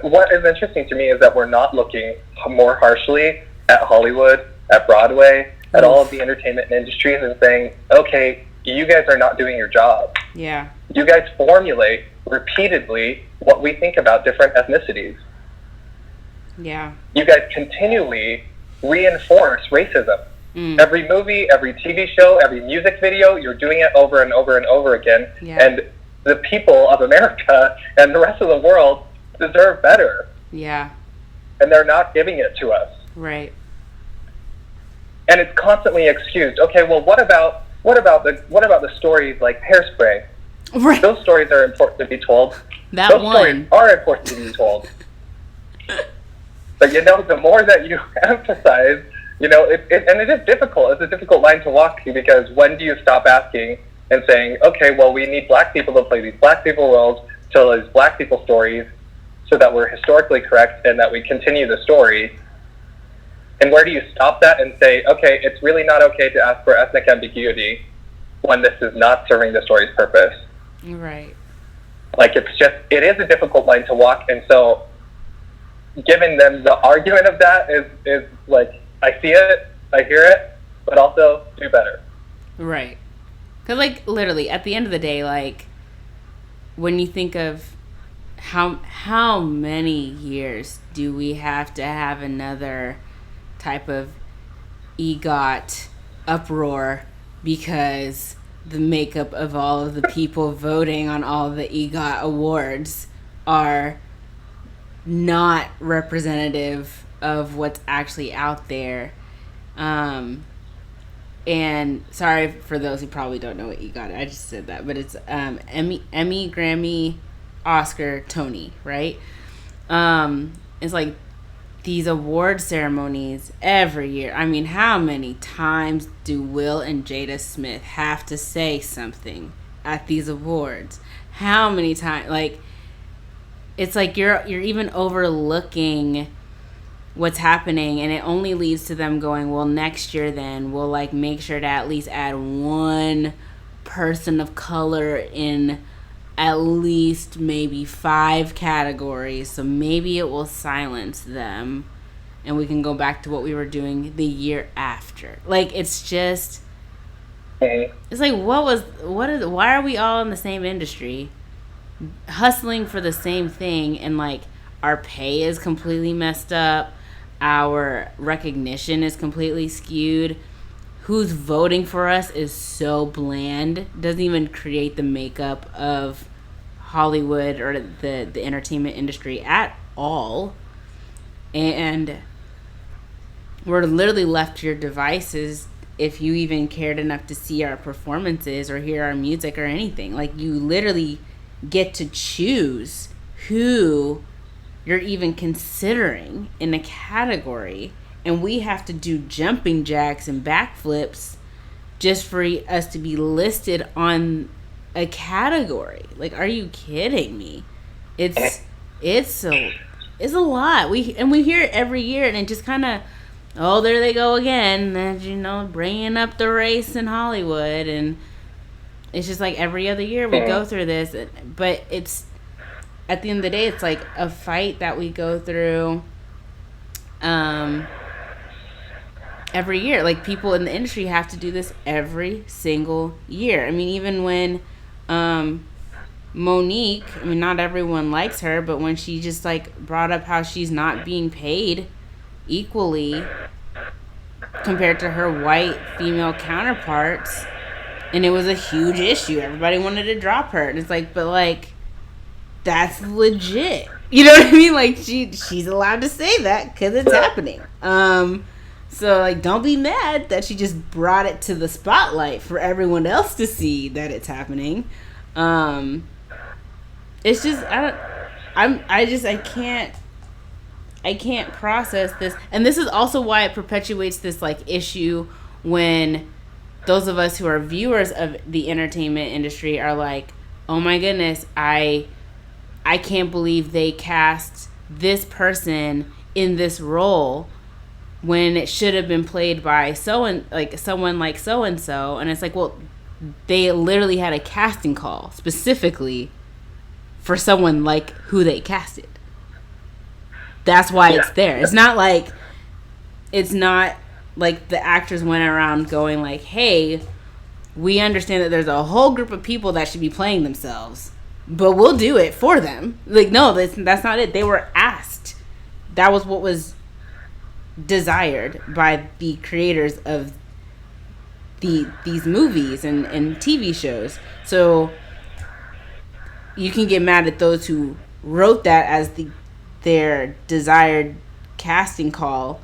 what is interesting to me is that we're not looking more harshly at Hollywood, at Broadway, at all of the entertainment industries, and saying, okay, you guys are not doing your job. Yeah. You guys formulate repeatedly what we think about different ethnicities. Yeah. You guys continually reinforce racism. Every movie, every TV show, every music video, you're doing it over and over and over again. Yeah. And the people of America and the rest of the world deserve better. Yeah. And they're not giving it to us. Right. And it's constantly excused. Okay, well, what about the stories like Hairspray? Right. Those stories are important to be told. Those stories are important to be told. But the more that you emphasize, and it is difficult. It's a difficult line to walk to, because when do you stop asking and saying, okay, well, we need black people to play these black people roles, tell these black people stories, so that we're historically correct and that we continue the story. And where do you stop that and say, okay, it's really not okay to ask for ethnic ambiguity when this is not serving the story's purpose? Right. It is a difficult line to walk, and so giving them the argument of that is I see it, I hear it, but also do better. Right. Because, literally, at the end of the day, when you think of how many years do we have to have another type of EGOT uproar because the makeup of all of the people voting on all of the EGOT awards are not representative of what's actually out there. And sorry for those who probably don't know what EGOT. I just said that, but it's Emmy, Grammy, Oscar, Tony, right? It's these award ceremonies every year. I mean, how many times do Will and Jada Smith have to say something at these awards? How many times? It's you're even overlooking what's happening, and it only leads to them going, well, next year then we'll make sure to at least add one person of color in at least maybe 5 categories, so maybe it will silence them and we can go back to what we were doing the year after. It's just It's like, why are we all in the same industry hustling for the same thing, and like our pay is completely messed up, our recognition is completely skewed, who's voting for us is so bland, doesn't even create the makeup of Hollywood or the entertainment industry at all. And we're literally left to your devices if you even cared enough to see our performances or hear our music or anything. Like, you literally get to choose who you're even considering in a category, and we have to do jumping jacks and backflips just for us to be listed on a category. Like, are you kidding me? It's a lot. We hear it every year, and it just kind of, oh, there they go again, bringing up the race in Hollywood. And it's just like every other year we go through this. But it's, at the end of the day, it's like a fight that we go through every year. Like, people in the industry have to do this every single year. I mean, even when Monique, I mean, not everyone likes her, but when she just like brought up how she's not being paid equally compared to her white female counterparts, and it was a huge issue, everybody wanted to drop her. And it's like, but like, that's legit, you know what I mean? Like, she's allowed to say that because it's happening. So like, don't be mad that she just brought it to the spotlight for everyone else to see that it's happening. It's just, I can't process this. And this is also why it perpetuates this like issue when those of us who are viewers of the entertainment industry are like, oh my goodness, I can't believe they cast this person in this role when it should have been played by someone like so and so. And it's like, well, they literally had a casting call specifically for someone like who they casted. That's why it's there. It's not like the actors went around going like, hey, we understand that there's a whole group of people that should be playing themselves, but we'll do it for them. Like, no, that's not it. They were asked. That was what was desired by the creators of these movies and TV shows. So you can get mad at those who wrote that as their desired casting call.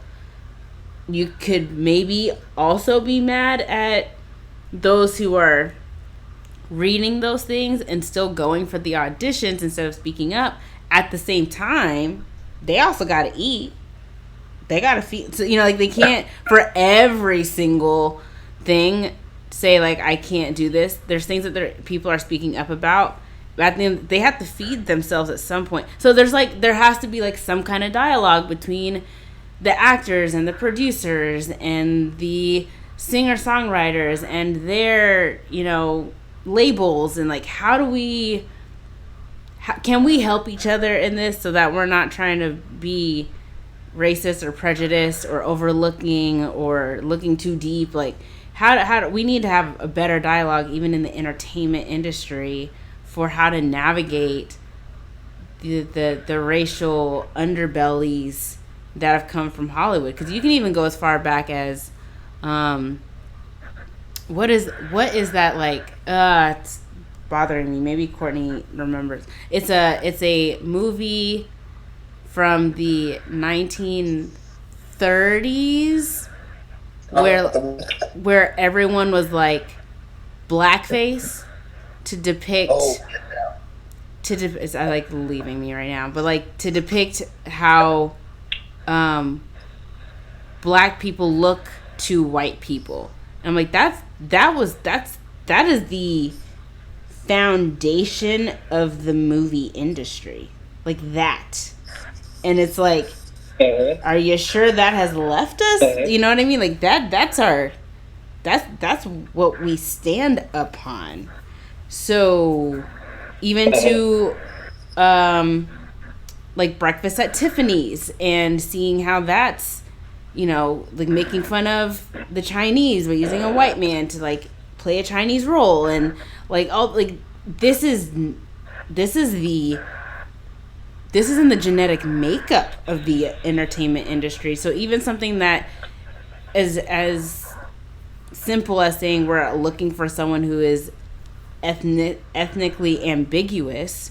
You could maybe also be mad at those who are reading those things and still going for the auditions instead of speaking up. At the same time, they also got to eat. They got to feed. So, like, they can't, for every single thing, say, like, I can't do this. There's things that people are speaking up about. But at the end, they have to feed themselves at some point. So there has to be like some kind of dialogue between the actors and the producers and the singer-songwriters and their, labels, and like, can we help each other in this so that we're not trying to be racist or prejudiced or overlooking or looking too deep? Like, how do we need to have a better dialogue even in the entertainment industry for how to navigate the racial underbellies that have come from Hollywood? Because you can even go as far back as what is that, like, it's bothering me. Maybe Courtney remembers. It's a movie from the 1930s where everyone was like blackface to depict it's like leaving me right now, but like to depict how black people look to white people. And I'm like, that is the foundation of the movie industry, like that. And it's like, are you sure that has left us? You know what I mean? Like, that's what we stand upon. So even to like Breakfast at Tiffany's and seeing how that's, like making fun of the Chinese by using a white man to like play a Chinese role, and like all like this is in the genetic makeup of the entertainment industry. So even something that is as simple as saying we're looking for someone who is ethnically ambiguous,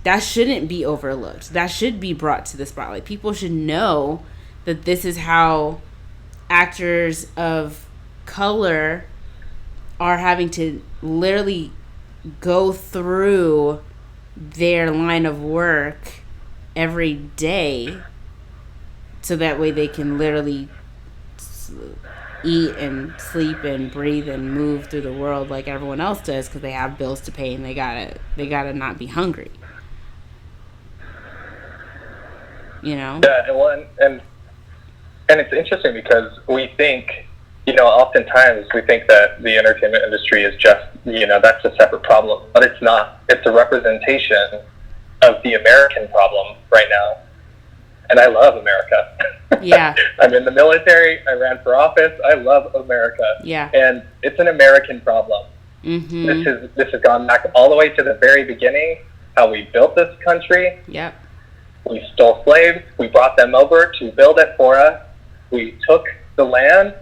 that shouldn't be overlooked. That should be brought to the spotlight. People should know that this is how actors of color are having to literally go through their line of work every day, so that way they can literally eat and sleep and breathe and move through the world like everyone else does, because they have bills to pay and they gotta not be hungry. You know? Yeah, well, and it's interesting because we think, oftentimes we think that the entertainment industry is just, that's a separate problem, but it's not. It's a representation of the American problem right now. And I love America. Yeah. I'm in the military. I ran for office. I love America. Yeah. And it's an American problem. Mm-hmm. This has gone back all the way to the very beginning, how we built this country. Yep. We stole slaves. We brought them over to build it for us. We took the land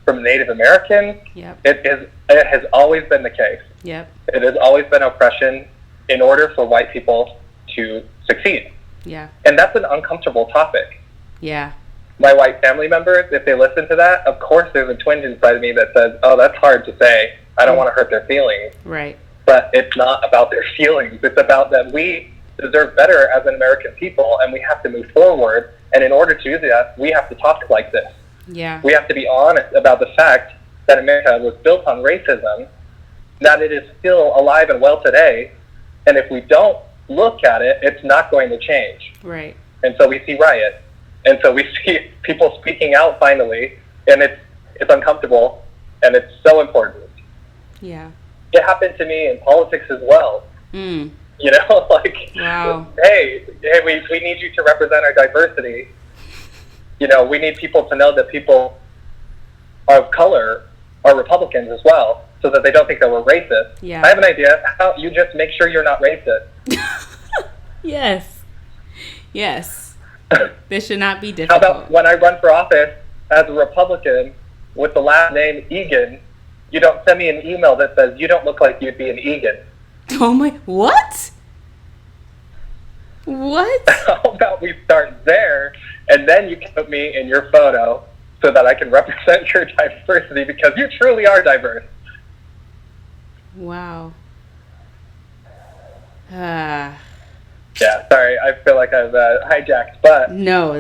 from Native Americans. Yep. It has always been the case. Yep. It has always been oppression in order for white people to succeed. Yeah. And that's an uncomfortable topic. Yeah. My white family members, if they listen to that, of course there's a twinge inside of me that says, oh, that's hard to say. I don't want to hurt their feelings. Right. But it's not about their feelings. It's about that we deserve better as an American people, and we have to move forward. And in order to do that, we have to talk like this. Yeah. We have to be honest about the fact that America was built on racism, that it is still alive and well today. And if we don't look at it, it's not going to change. Right. And so we see riots. And so we see people speaking out finally, and it's uncomfortable, and it's so important. Yeah. It happened to me in politics as well. Mm. Wow. hey, we need you to represent our diversity. We need people to know that people of color are Republicans as well, so that they don't think that we're racist. Yeah. I have an idea. How you just make sure you're not racist. Yes. Yes. This should not be difficult. How about when I run for office as a Republican with the last name Egan, you don't send me an email that says you don't look like you'd be an Egan. Oh my, what? What? How about we start there, and then you can put me in your photo so that I can represent your diversity, because you truly are diverse. Wow. Yeah, sorry, I feel like I've hijacked, but no,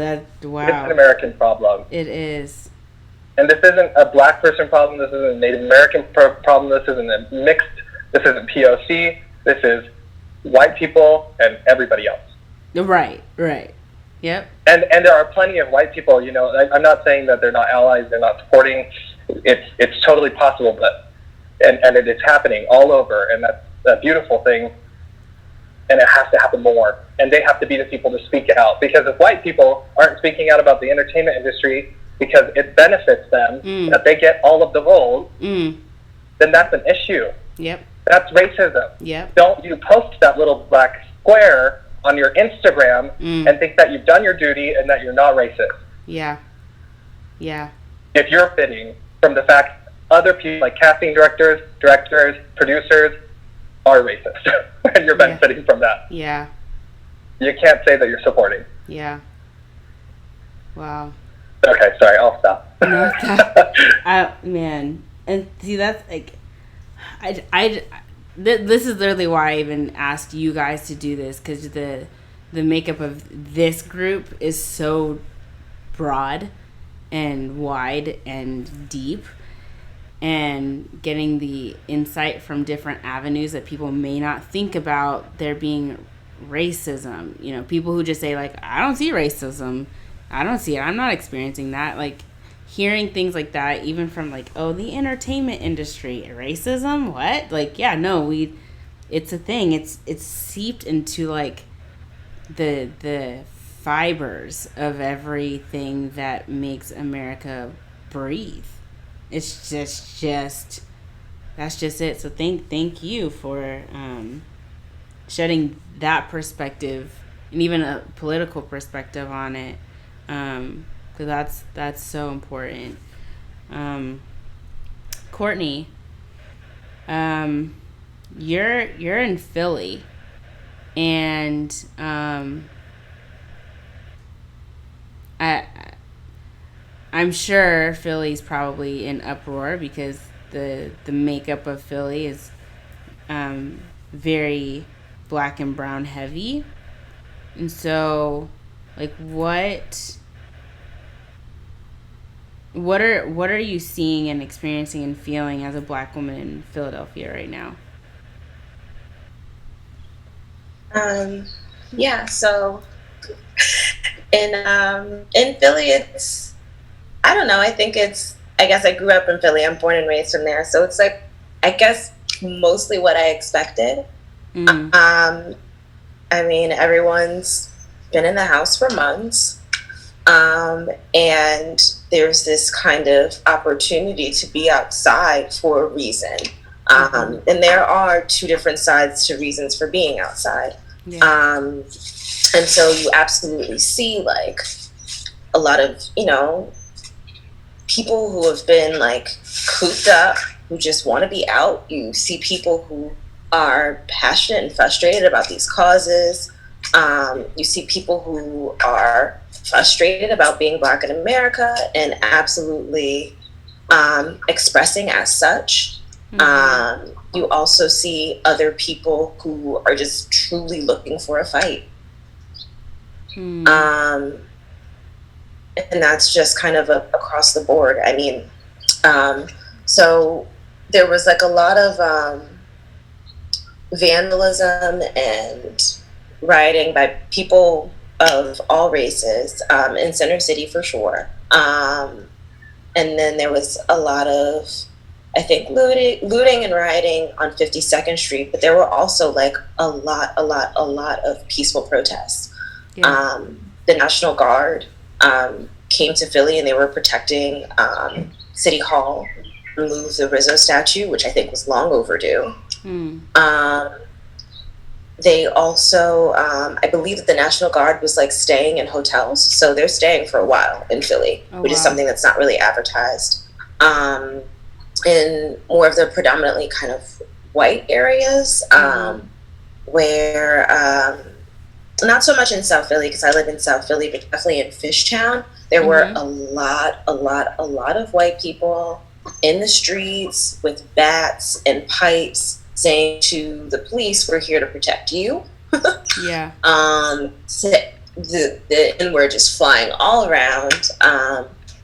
wow. It's an American problem. It is. And this isn't a black person problem, this isn't a Native American problem, this isn't a mixed, this isn't POC, this is white people and everybody else. Right. Yep. And there are plenty of white people, I'm not saying that they're not allies, they're not supporting, it's totally possible, but, and it's happening all over, and that's a beautiful thing. And it has to happen more. And they have to be the people to speak out. Because if white people aren't speaking out about the entertainment industry because it benefits them, that they get all of the roles, then that's an issue. Yep. That's racism. Yep. Don't you post that little black square on your Instagram and think that you've done your duty and that you're not racist. Yeah. Yeah. If you're fitting from the fact other people like casting directors, producers, are racist, and you're benefiting from that. Yeah. You can't say that you're supporting. Yeah. Wow. Okay, sorry, I'll stop. No, man, and see that's like, this is literally why I even asked you guys to do this, because the makeup of this group is so broad and wide and deep. And getting the insight from different avenues that people may not think about there being racism. People who just say, like, I don't see racism. I don't see it. I'm not experiencing that. Like, hearing things like that, even from, like, oh, the entertainment industry. Racism? What? Like, yeah, no, it's a thing. It's seeped into, like, the fibers of everything that makes America breathe. It's just that's just it. So thank you for shedding that perspective and even a political perspective on it, because that's so important. Courtney, you're in Philly, and I I'm sure Philly's probably in uproar because the makeup of Philly is very black and brown heavy, and so like what are you seeing and experiencing and feeling as a black woman in Philadelphia right now? Um, yeah, so in Philly, it's I don't know. I think it's I guess I grew up in Philly. I'm born and raised from there, so it's like I guess mostly what I expected. Mm. I mean, everyone's been in the house for months, and there's this kind of opportunity to be outside for a reason. And there are two different sides to reasons for being outside. Yeah. And so you absolutely see like a lot of, people who have been like cooped up, who just want to be out. You see people who are passionate and frustrated about these causes. You see people who are frustrated about being Black in America and absolutely expressing as such. You also see other people who are just truly looking for a fight. And that's just kind of across the board. I mean, so there was like a lot of vandalism and rioting by people of all races in Center City for sure. And then there was a lot of, I think, looting and rioting on 52nd Street, but there were also like a lot of peaceful protests. Yeah. The National Guard came to Philly and they were protecting City Hall, remove the Rizzo statue, which I think was long overdue. They also, I believe that the National Guard was like staying in hotels, so they're staying for a while in Philly, which is something that's not really advertised. In more of the predominantly kind of white areas, where not so much in South Philly because I live in South Philly, but definitely in Fishtown, there were a lot of white people in the streets with bats and pipes saying to the police, "We're here to protect you." Yeah. So the N-word just flying all around.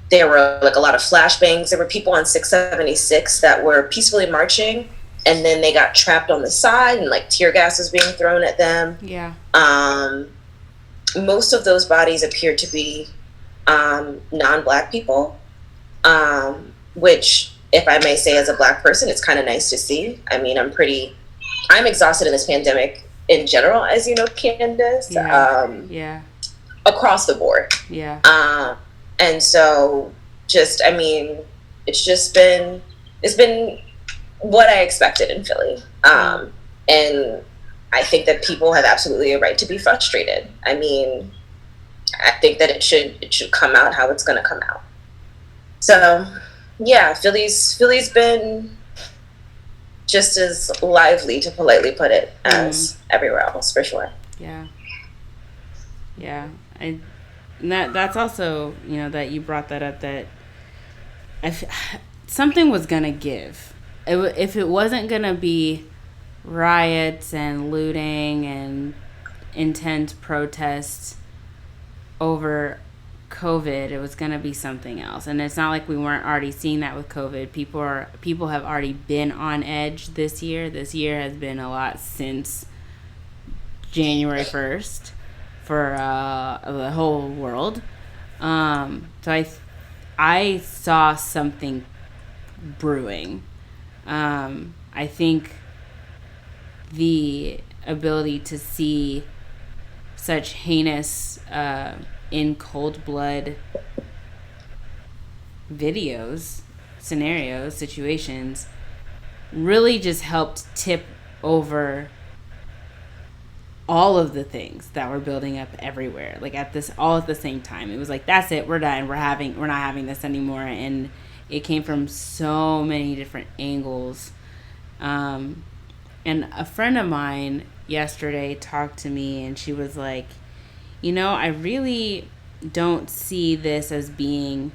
There were like a lot of flashbangs. There were people on 676 that were peacefully marching, and then they got trapped on the side, and like tear gas was being thrown at them. Yeah. Most of those bodies appeared to be non-Black people, which, if I may say, as a Black person, it's kind of nice to see. I mean, I'm exhausted in this pandemic in general, as you know, Candace. Yeah. Across the board. Yeah. And so, I mean, it's been what I expected in Philly. And I think that people have absolutely a right to be frustrated. I mean, I think that it should come out how it's going to come out. So, yeah, Philly's been just as lively, to politely put it, as everywhere else, for sure. Yeah. Yeah. And that's also, that you brought that up, that something was going to give. If it wasn't going to be riots and looting and intense protests over COVID, it was going to be something else. And it's not like we weren't already seeing that with COVID. People have already been on edge this year. This year has been a lot since January 1st for the whole world. So I saw something brewing. I think the ability to see such heinous, in cold blood videos, scenarios, situations really just helped tip over all of the things that were building up everywhere, like all at the same time. It was like, that's it, we're done, we're not having this anymore. And it came from so many different angles. And a friend of mine yesterday talked to me, and she was like, I really don't see this as being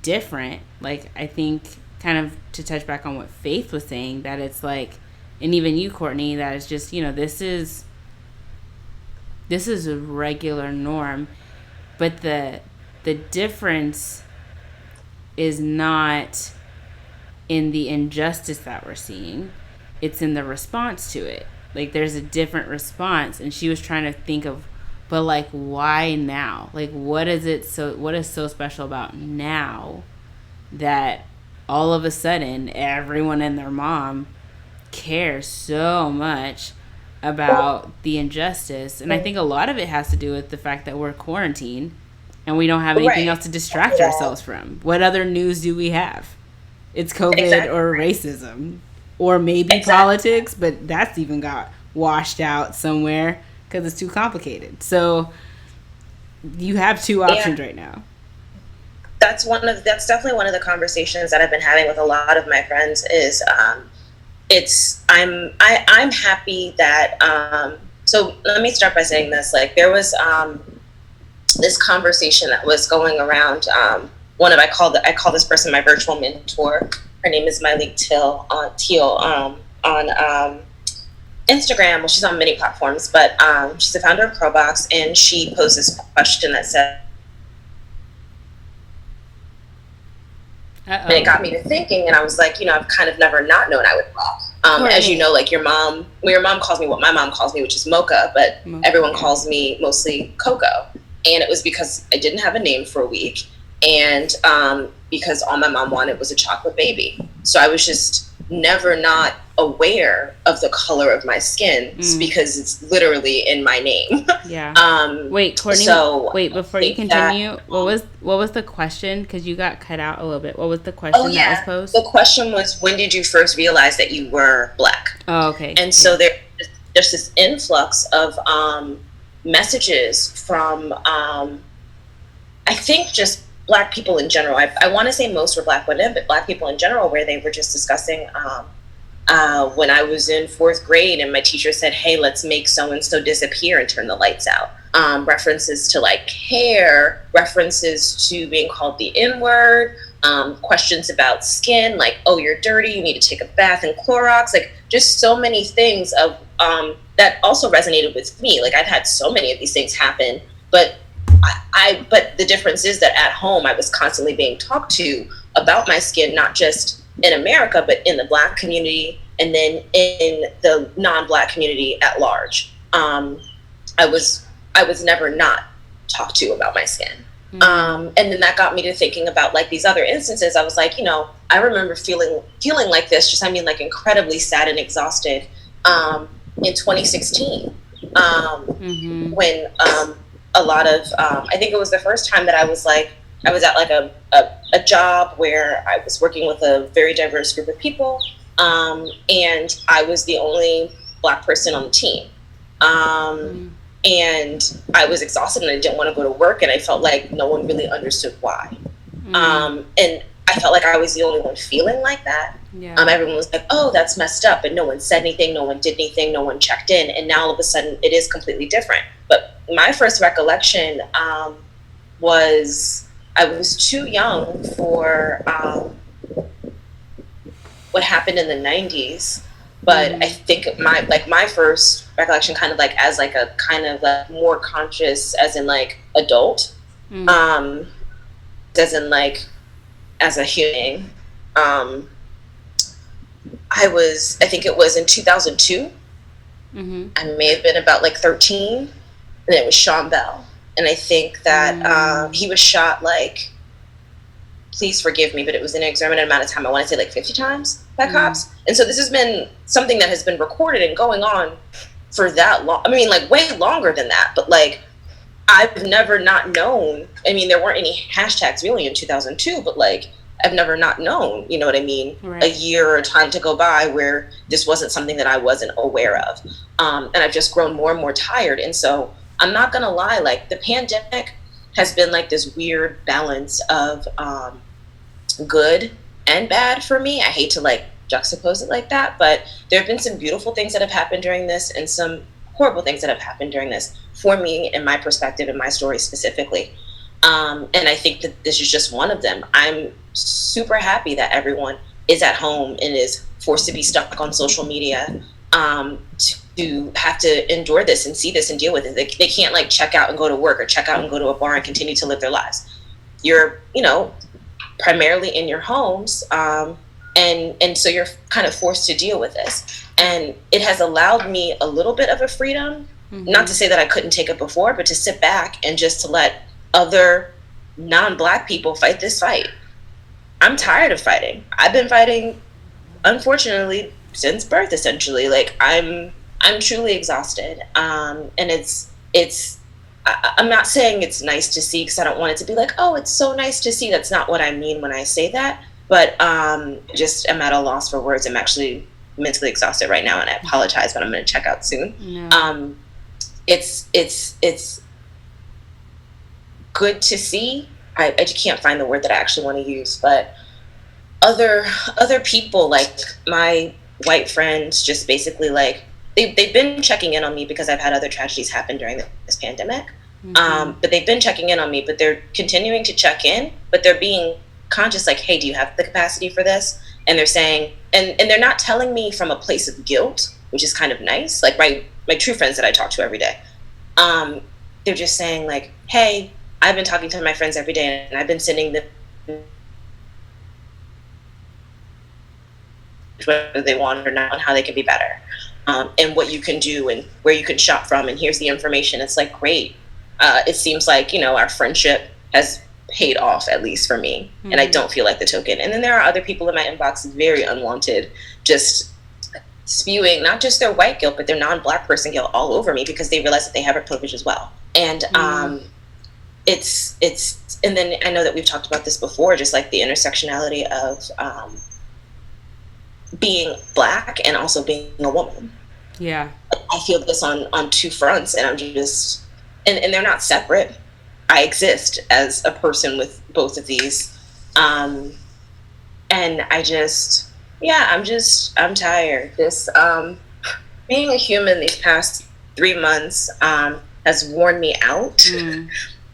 different. Like, I think, kind of to touch back on what Faith was saying, that it's like, and even you, Courtney, that it's just, this is a regular norm. But the difference is not in the injustice that we're seeing. It's in the response to it. Like, there's a different response. And she was trying to think of, but like, why now? Like, what is so special about now that all of a sudden everyone and their mom cares so much about the injustice? And I think a lot of it has to do with the fact that we're quarantined and we don't have anything else to distract ourselves from. What other news do we have? It's COVID or racism or maybe politics, but that's even got washed out somewhere because it's too complicated. So you have two options right now. That's definitely one of the conversations that I've been having with a lot of my friends is I'm happy that so let me start by saying this. Like, there was this conversation that was going around. I call this person my virtual mentor. Her name is Myleik Teal on Instagram. Well, she's on many platforms, but she's the founder of Probox, and she posed this question that said, and it got me to thinking, and I was like, I've kind of never not known I would walk. As you know, like your mom calls me what my mom calls me, which is Mocha, but everyone calls me mostly Coco. And it was because I didn't have a name for a week, and because all my mom wanted was a chocolate baby. So I was just never not aware of the color of my skin because it's literally in my name. Yeah. Wait, Courtney. Before you continue, what was the question? Because you got cut out a little bit. What was the question that was posed? The question was, when did you first realize that you were Black? Oh, okay. And so there's this influx of messages from I think just Black people in general. I want to say most were Black women, but Black people in general, where they were just discussing when I was in 4th grade and my teacher said, hey, let's make so-and-so disappear and turn the lights out. References to like hair, references to being called the N-word, questions about skin, like, oh, you're dirty, you need to take a bath in Clorox, like just so many things of that also resonated with me. Like, I've had so many of these things happen, but but the difference is that at home I was constantly being talked to about my skin, not just in America, but in the Black community and then in the non-Black community at large. I was never not talked to about my skin. And then that got me to thinking about like these other instances. I was like, I remember feeling like this, like incredibly sad and exhausted in 2016 when a lot of, I think it was the first time that I was at like a job where I was working with a very diverse group of people, and I was the only Black person on the team. And I was exhausted and I didn't want to go to work, and I felt like no one really understood why. And I felt like I was the only one feeling like that. Yeah. Everyone was like, oh, that's messed up, but no one said anything, no one did anything, no one checked in, and now all of a sudden it is completely different. But my first recollection was I was too young for what happened in the 90s, but I think my first recollection kind of like as like a kind of like more conscious as in like adult, as in like as a human. I think it was in 2002. I may have been about like 13, and it was Sean Bell. And I think that he was shot like, please forgive me, but it was an exorbitant amount of time. I want to say like 50 times by cops. And so this has been something that has been recorded and going on for that long. I mean, like way longer than that, but like I've never not known. I mean, there weren't any hashtags really in 2002, but like I've never not known, you know what I mean? Right. A year or time to go by where this wasn't something that I wasn't aware of. And I've just grown more and more tired. And so I'm not going to lie, like the pandemic has been like this weird balance of good and bad for me. I hate to like juxtapose it like that, but there have been some beautiful things that have happened during this and some horrible things that have happened during this for me and my perspective and my story specifically. And I think that this is just one of them. I'm super happy that everyone is at home and is forced to be stuck on social media, to have to endure this and see this and deal with it. They can't like check out and go to work or check out and go to a bar and continue to live their lives. You're, primarily in your homes, and so you're kind of forced to deal with this. And it has allowed me a little bit of a freedom, not to say that I couldn't take it before, but to sit back and just to let other non-Black people fight this fight. I'm tired of fighting. I've been fighting, unfortunately, since birth, essentially. Like I'm truly exhausted. And I'm not saying it's nice to see, because I don't want it to be like, oh, it's so nice to see. That's not what I mean when I say that. But just am at a loss for words. I'm actually mentally exhausted right now, and I apologize, but I'm going to check out soon. No. It's good to see. I just can't find the word that I actually want to use, but other people, like my white friends, just basically like they've been checking in on me because I've had other tragedies happen during this pandemic. But they've been checking in on me, but they're continuing to check in, but they're being conscious, like, hey, do you have the capacity for this? And they're saying, and they're not telling me from a place of guilt, which is kind of nice. Like my true friends that I talk to every day, they're just saying like, hey, I've been talking to my friends every day, and I've been sending them whether they want or not, and how they can be better, and what you can do and where you can shop from, and here's the information. It's like, great. It seems like, our friendship has paid off, at least for me, and I don't feel like the token. And then there are other people in my inbox, very unwanted, just spewing not just their white guilt, but their non-Black person guilt all over me, because they realize that they have a privilege as well. And it's and then I know that we've talked about this before, just like the intersectionality of being Black and also being a woman. Yeah, I feel this on two fronts, and I'm just and they're not separate. I exist as a person with both of these, and I just, I'm tired. This being a human these past 3 months has worn me out.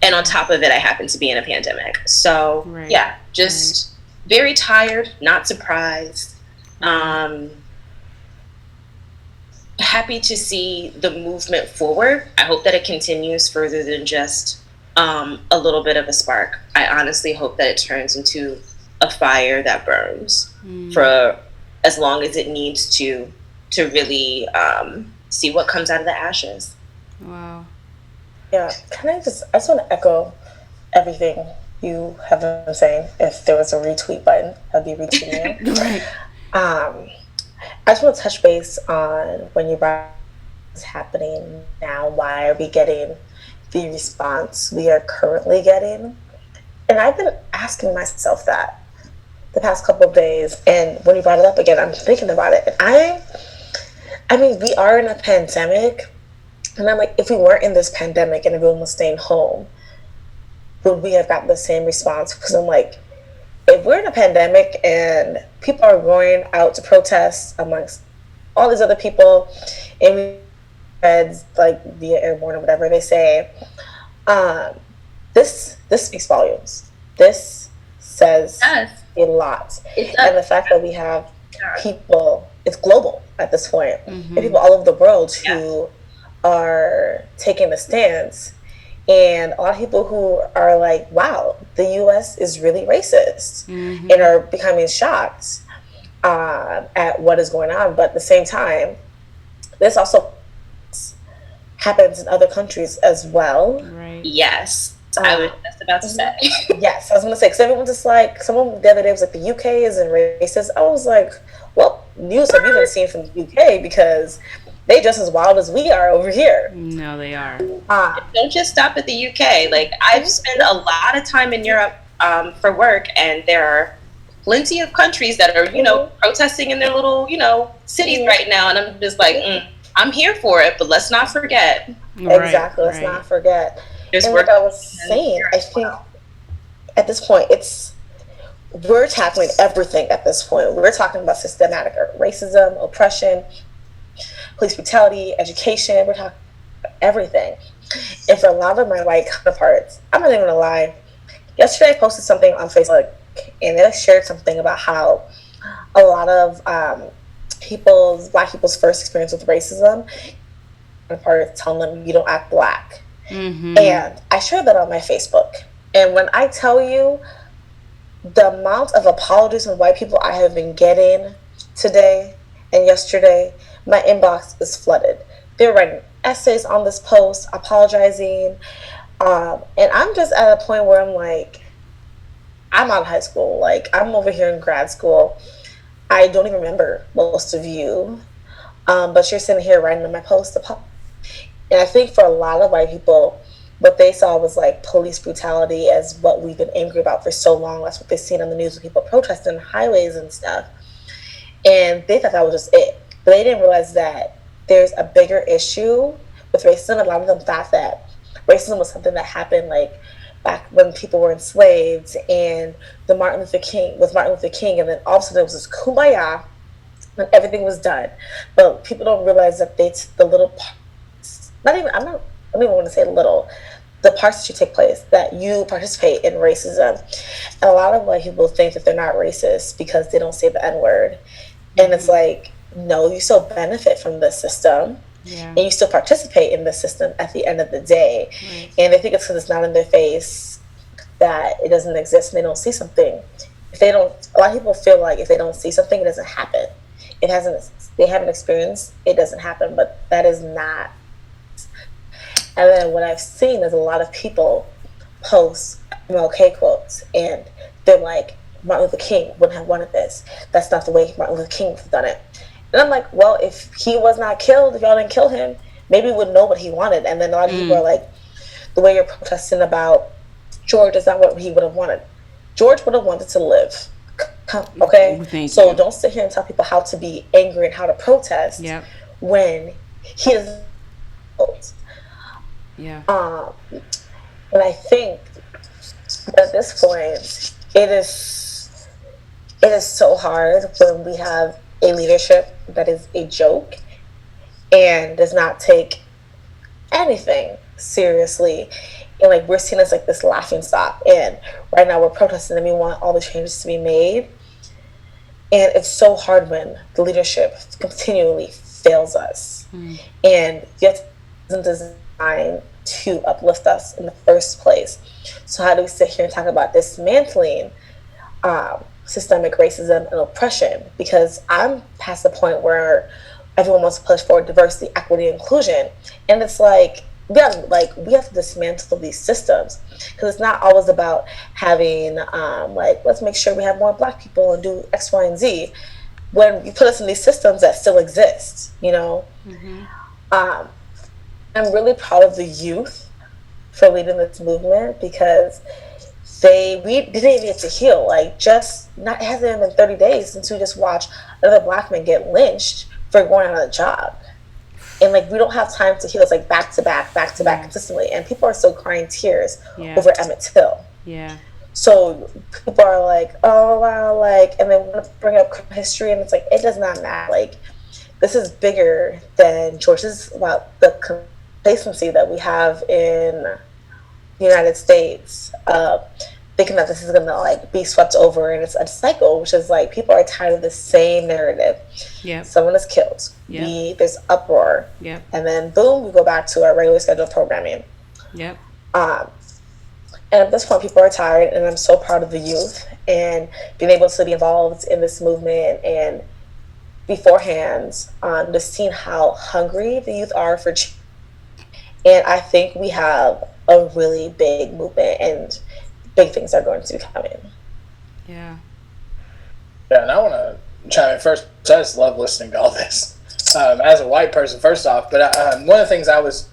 And on top of it, I happen to be in a pandemic. So very tired, not surprised. Happy to see the movement forward. I hope that it continues further than just a little bit of a spark. I honestly hope that it turns into a fire that burns for as long as it needs to really see what comes out of the ashes. Wow. Yeah, I just want to echo everything you have been saying. If there was a retweet button, I'd be retweeting you. Right. I just want to touch base on when you brought what's happening now. Why are we getting the response we are currently getting? And I've been asking myself that the past couple of days. And when you brought it up again, I'm thinking about it. And I mean, we are in a pandemic. And I'm like, if we weren't in this pandemic and everyone was staying home, would we have gotten the same response? Because I'm like, if we're in a pandemic and people are going out to protest amongst all these other people, and we read like via airborne or whatever they say, this speaks volumes. This says a lot. And the fact that we have people, it's global at this point, and people all over the world who are taking a stance, and a lot of people who are like, wow, the U.S. is really racist, and are becoming shocked at what is going on. But at the same time, this also happens in other countries as well. Right. Yes. I was just about to say. Yes, I was going to say, because everyone just like, someone the other day was like, the UK isn't racist. I was like, well, news have you been seeing from the UK, because they just as wild as we are over here. No, they are. Don't just stop at the UK. Like, I've spent a lot of time in Europe for work, and there are plenty of countries that are, protesting in their little, cities right now. And I'm just like, I'm here for it, but let's not forget. Exactly. Let's not forget. There's and work like I was saying, I think at this point, we're tackling everything at this point. We're talking about systematic racism, oppression, police brutality, education. We're talking everything. And for a lot of my white counterparts, I'm not even gonna lie. Yesterday, I posted something on Facebook, and they shared something about how a lot of black people's first experience with racism, part of telling them you don't act black. Mm-hmm. And I shared that on my Facebook. And when I tell you the amount of apologies from white people I have been getting today and yesterday, my inbox is flooded. They're writing essays on this post, apologizing. And I'm just at a point where I'm like, I'm out of high school. Like, I'm over here in grad school. I don't even remember most of you. But you're sitting here writing on my post. And I think for a lot of white people, what they saw was like police brutality as what we've been angry about for so long. That's what they've seen on the news with people protesting highways and stuff. And they thought that was just it. But they didn't realize that there's a bigger issue with racism. A lot of them thought that racism was something that happened like back when people were enslaved and Martin Luther King, and then all of a sudden it was this kumbaya and everything was done. But people don't realize that the little parts, I don't even want to say little, the parts that you take place, that you participate in racism. And a lot of white people think that they're not racist because they don't say the N-word. And it's like, no, you still benefit from the system. Yeah. And you still participate in the system at the end of the day. Right. And they think it's because it's not in their face that it doesn't exist and they don't see something. A lot of people feel like if they don't see something, it doesn't happen. They haven't experienced, it doesn't happen, but that is not. And then what I've seen is a lot of people post MLK quotes and they're like, Martin Luther King wouldn't have wanted this. That's not the way Martin Luther King would have done it. And I'm like, well, if he was not killed, if y'all didn't kill him, maybe we would know what he wanted. And then a lot of people are like, the way you're protesting about George is not what he would have wanted. George would have wanted to live. Okay? Thank you. Don't sit here and tell people how to be angry and how to protest when he doesn't vote. Yeah. And I think at this point, it is so hard when we have a leadership that is a joke and does not take anything seriously. And like we're seen as like this laughing stock. And right now we're protesting and we want all the changes to be made. And it's so hard when the leadership continually fails us. And yet isn't designed to uplift us in the first place. So how do we sit here and talk about dismantling systemic racism and oppression? Because I'm past the point where everyone wants to push for diversity, equity, inclusion, and it's like we have to dismantle these systems because it's not always about having let's make sure we have more black people and do X, Y, and Z. When you put us in these systems that still exist, I'm really proud of the youth for leading this movement because we didn't even get to heal. Like, it hasn't even been 30 days since we just watched another black man get lynched for going on a job. And like, we don't have time to heal. It's like back to back consistently. And people are still crying tears over Emmett Till. Yeah. So people are like, oh wow, like, and they want to bring up history, and it's like, it does not matter. Like, this is bigger than George. This is about the complacency that we have in the United States, thinking that this is gonna like be swept over, and it's a cycle, which is like people are tired of the same narrative. Yeah. Someone is killed. Yep. There's uproar. Yep. And then boom, we go back to our regular scheduled programming. Yep. And at this point, people are tired, and I'm so proud of the youth and being able to be involved in this movement and beforehand, just seeing how hungry the youth are for change. And I think we have a really big movement, and big things are going to be coming. Yeah. Yeah, and I want to chime in first. I just love listening to all this as a white person, first off. But one of the things I was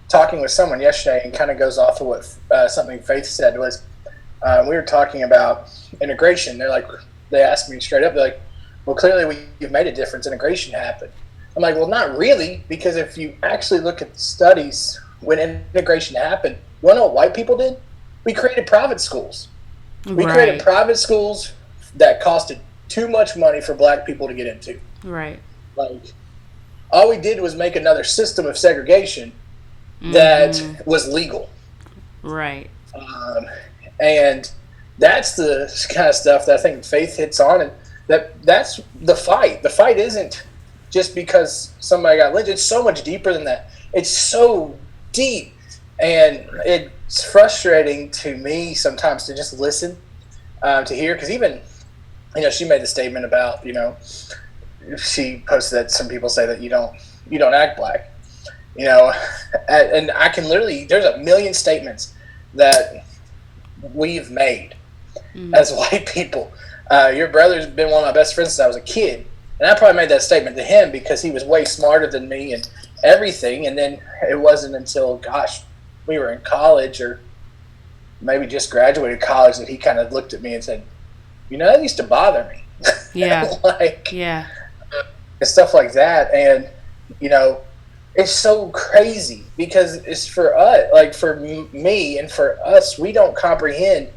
talking with someone yesterday, and kind of goes off of what something Faith said, was we were talking about integration. They're like, they asked me straight up, they're like, well, clearly you've made a difference. Integration happened. I'm like, well, not really, because if you actually look at the studies, when integration happened, you want to know what white people did? We created private schools. We created private schools that costed too much money for black people to get into. Right. Like, all we did was make another system of segregation that was legal. Right. And that's the kind of stuff that I think Faith hits on, and that's the fight. The fight isn't just because somebody got lynched. It's so much deeper than that. It's so deep, and it's frustrating to me sometimes to just listen, to hear, because even, she made the statement about, she posted that some people say that you don't act black, and I can literally, there's a million statements that we've made as white people. Your brother's been one of my best friends since I was a kid, and I probably made that statement to him because he was way smarter than me and everything. And then it wasn't until, we were in college or maybe just graduated college that he kind of looked at me and said, that used to bother me. Yeah. And stuff like that. And, it's so crazy because it's for us, like for me and for us, we don't comprehend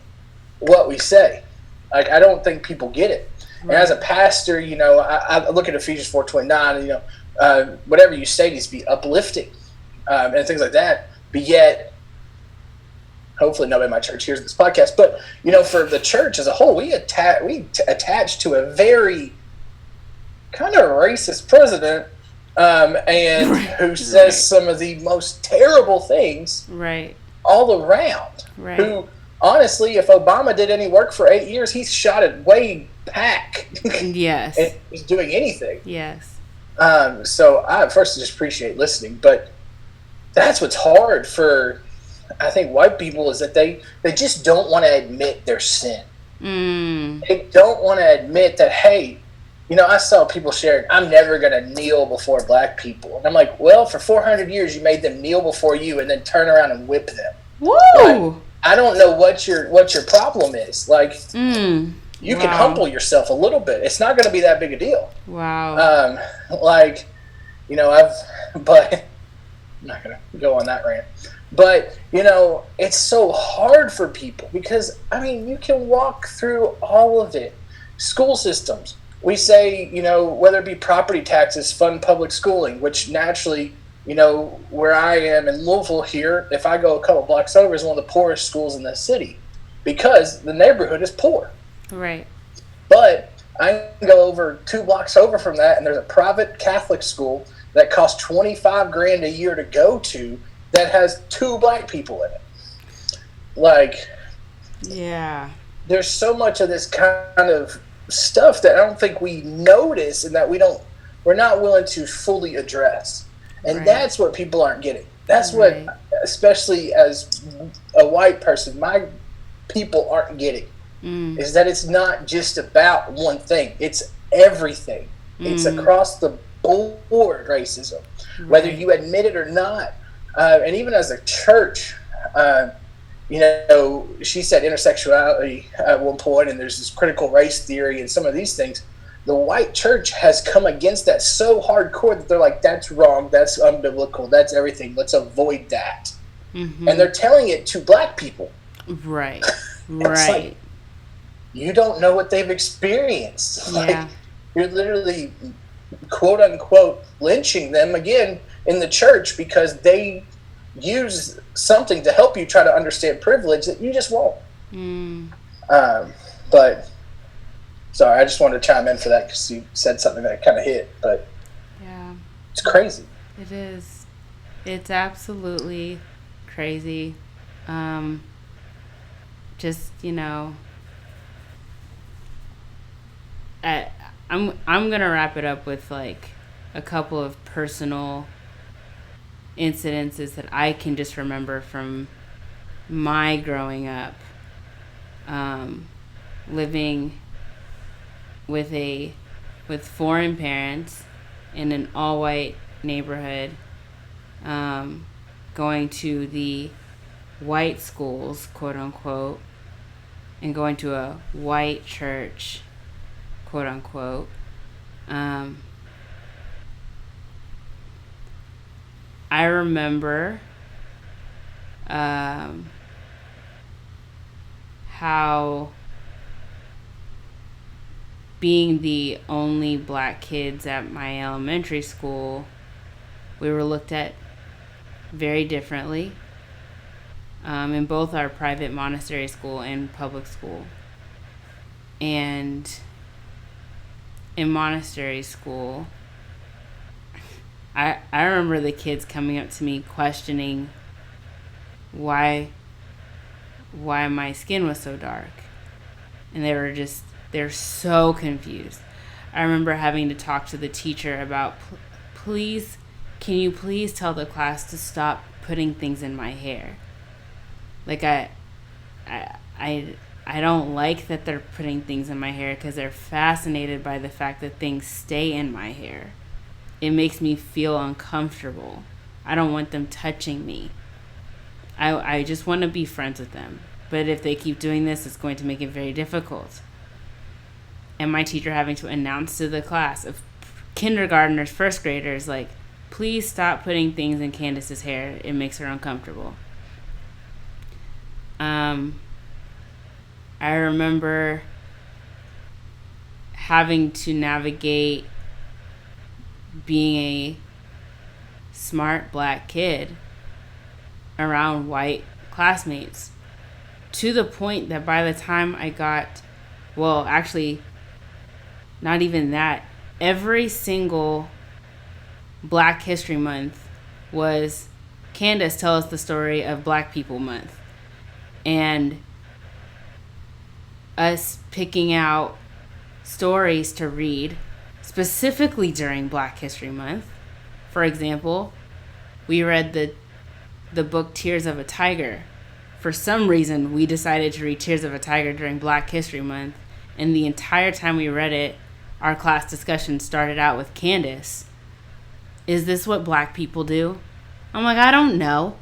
what we say. Like, I don't think people get it. Right. And as a pastor, I look at Ephesians 4:29, and, whatever you say needs to be uplifting, and things like that. But yet, hopefully nobody in my church hears this podcast, but, for the church as a whole, we attach to a very kind of racist president, and who says some of the most terrible things all around. Right. Who, honestly, if Obama did any work for 8 years, he shot it way back. Yes. And was doing anything. Yes. So I first just appreciate listening, but that's what's hard for, I think, white people, is that they just don't want to admit their sin. They don't want to admit that, hey, I saw people sharing, I'm never going to kneel before black people. And I'm like, well, for 400 years you made them kneel before you and then turn around and whip them. Woo! Like, I don't know what your problem is. Like, you can humble yourself a little bit. It's not going to be that big a deal. Wow. But I'm not going to go on that rant. But, it's so hard for people because, you can walk through all of it. School systems. We say, whether it be property taxes, fund public schooling, which naturally, where I am in Louisville here, if I go a couple blocks over, is one of the poorest schools in the city because the neighborhood is poor. Right. But I can go over 2 blocks over from that, and there's a private Catholic school that costs $25,000 a year to go to that has 2 black people in it. Like, yeah, there's so much of this kind of stuff that I don't think we notice and that we're not willing to fully address. And that's what people aren't getting. That's what, especially as a white person, my people aren't getting, is that it's not just about one thing. It's everything. It's across the board racism, whether you admit it or not. And even as a church, she said intersectionality at one point, and there's this critical race theory and some of these things. The white church has come against that so hardcore that they're like, that's wrong, that's unbiblical, that's everything, let's avoid that. And they're telling it to black people. Right. It's like, you don't know what they've experienced. Yeah. Like, you're literally, quote unquote, lynching them again in the church because they use something to help you try to understand privilege that you just won't. But sorry, I just wanted to chime in for that because you said something that kind of hit. But yeah, it's crazy. It is. It's absolutely crazy. Just I'm gonna wrap it up with like a couple of personal incidences that I can just remember from my growing up, living with foreign parents in an all-white neighborhood, going to the white schools, quote unquote, and going to a white church, quote unquote. I remember how being the only black kids at my elementary school, we were looked at very differently in both our private monastery school and public school. And in monastery school, I remember the kids coming up to me questioning why my skin was so dark. And they're so confused. I remember having to talk to the teacher about, please, can you please tell the class to stop putting things in my hair? Like I don't like that they're putting things in my hair because they're fascinated by the fact that things stay in my hair. It makes me feel uncomfortable. I don't want them touching me. I just want to be friends with them. But if they keep doing this, it's going to make it very difficult. And my teacher having to announce to the class of kindergartners, first graders, like, please stop putting things in Candace's hair. It makes her uncomfortable. I remember having to navigate being a smart black kid around white classmates, to the point that by the time I got, well, actually, not even that, every single Black History Month was Candace, tell us the story of Black People Month. And us picking out stories to read specifically during Black History Month. For example, we read the book Tears of a Tiger. For some reason, we decided to read Tears of a Tiger during Black History Month, and the entire time we read it, our class discussion started out with Candace. Is this what black people do? I'm like, I don't know.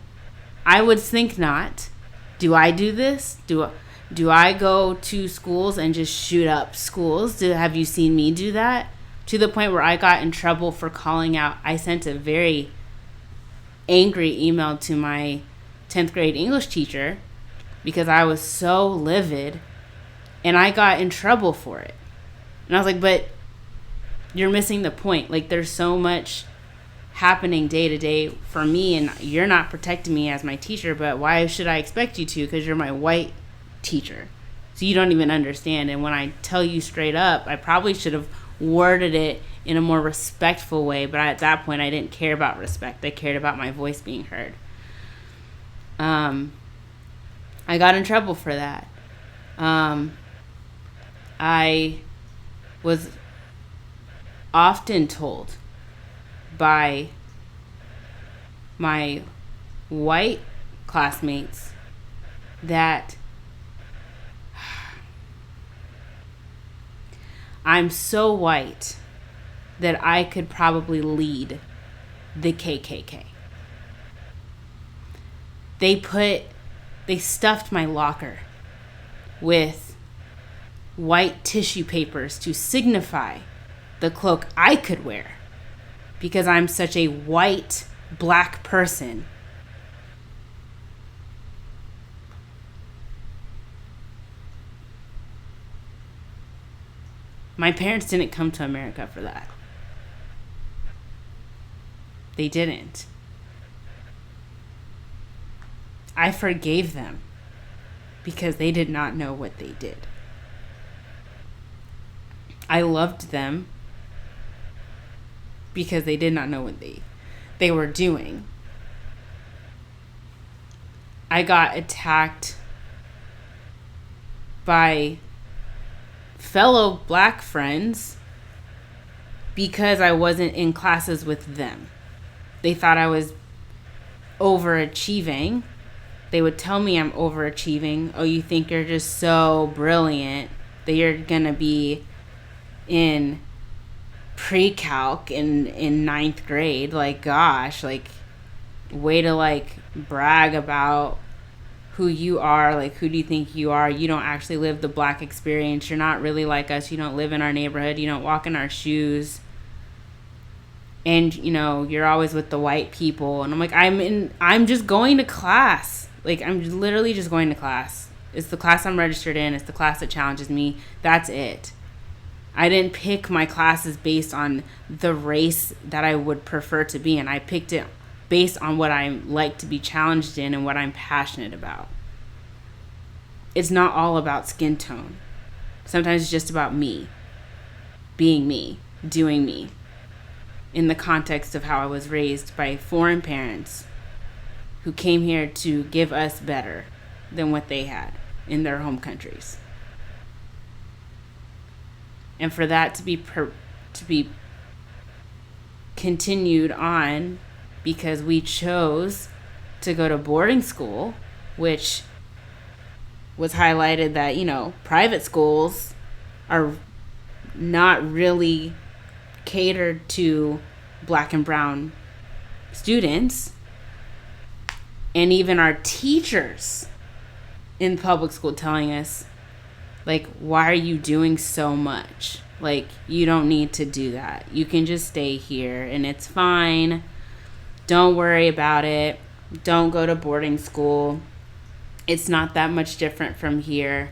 I would think not. Do I do this? Do I go to schools and just shoot up schools? Have you seen me do that? To the point where I got in trouble for calling out. I sent a very angry email to my 10th grade English teacher because I was so livid, and I got in trouble for it. And I was like, but you're missing the point. Like, there's so much happening day to day for me, and you're not protecting me as my teacher, but why should I expect you to? Because you're my white teacher. So you don't even understand. And when I tell you straight up, I probably should have worded it in a more respectful way, but at that point I didn't care about respect. I cared about my voice being heard. I got in trouble for that. I was often told by my white classmates that I'm so white that I could probably lead the KKK. They stuffed my locker with white tissue papers to signify the cloak I could wear because I'm such a white black person. My parents didn't come to America for that. They didn't. I forgave them because they did not know what they did. I loved them because they did not know what they were doing. I got attacked by fellow black friends because I wasn't in classes with them. They thought I was overachieving. They would tell me I'm overachieving. Oh, you think you're just so brilliant that you're gonna be in pre-calc in ninth grade. Like, gosh, like, way to like brag about who you are. Like, who do you think you are? You don't actually live the Black experience. You're not really like us. You don't live in our neighborhood. You don't walk in our shoes. And, you know, you're always with the white people. And I'm like, I'm just going to class. Like, I'm literally just going to class. It's the class I'm registered in. It's the class that challenges me. That's it. I didn't pick my classes based on the race that I would prefer to be in. I picked it based on what I like to be challenged in and what I'm passionate about. It's not all about skin tone. Sometimes it's just about me, being me, doing me, in the context of how I was raised by foreign parents who came here to give us better than what they had in their home countries. And for that to be continued on because we chose to go to boarding school, which was highlighted that, you know, private schools are not really catered to Black and brown students. And even our teachers in public school telling us, like, why are you doing so much? Like, you don't need to do that. You can just stay here and it's fine. Don't worry about it. Don't go to boarding school. It's not that much different from here.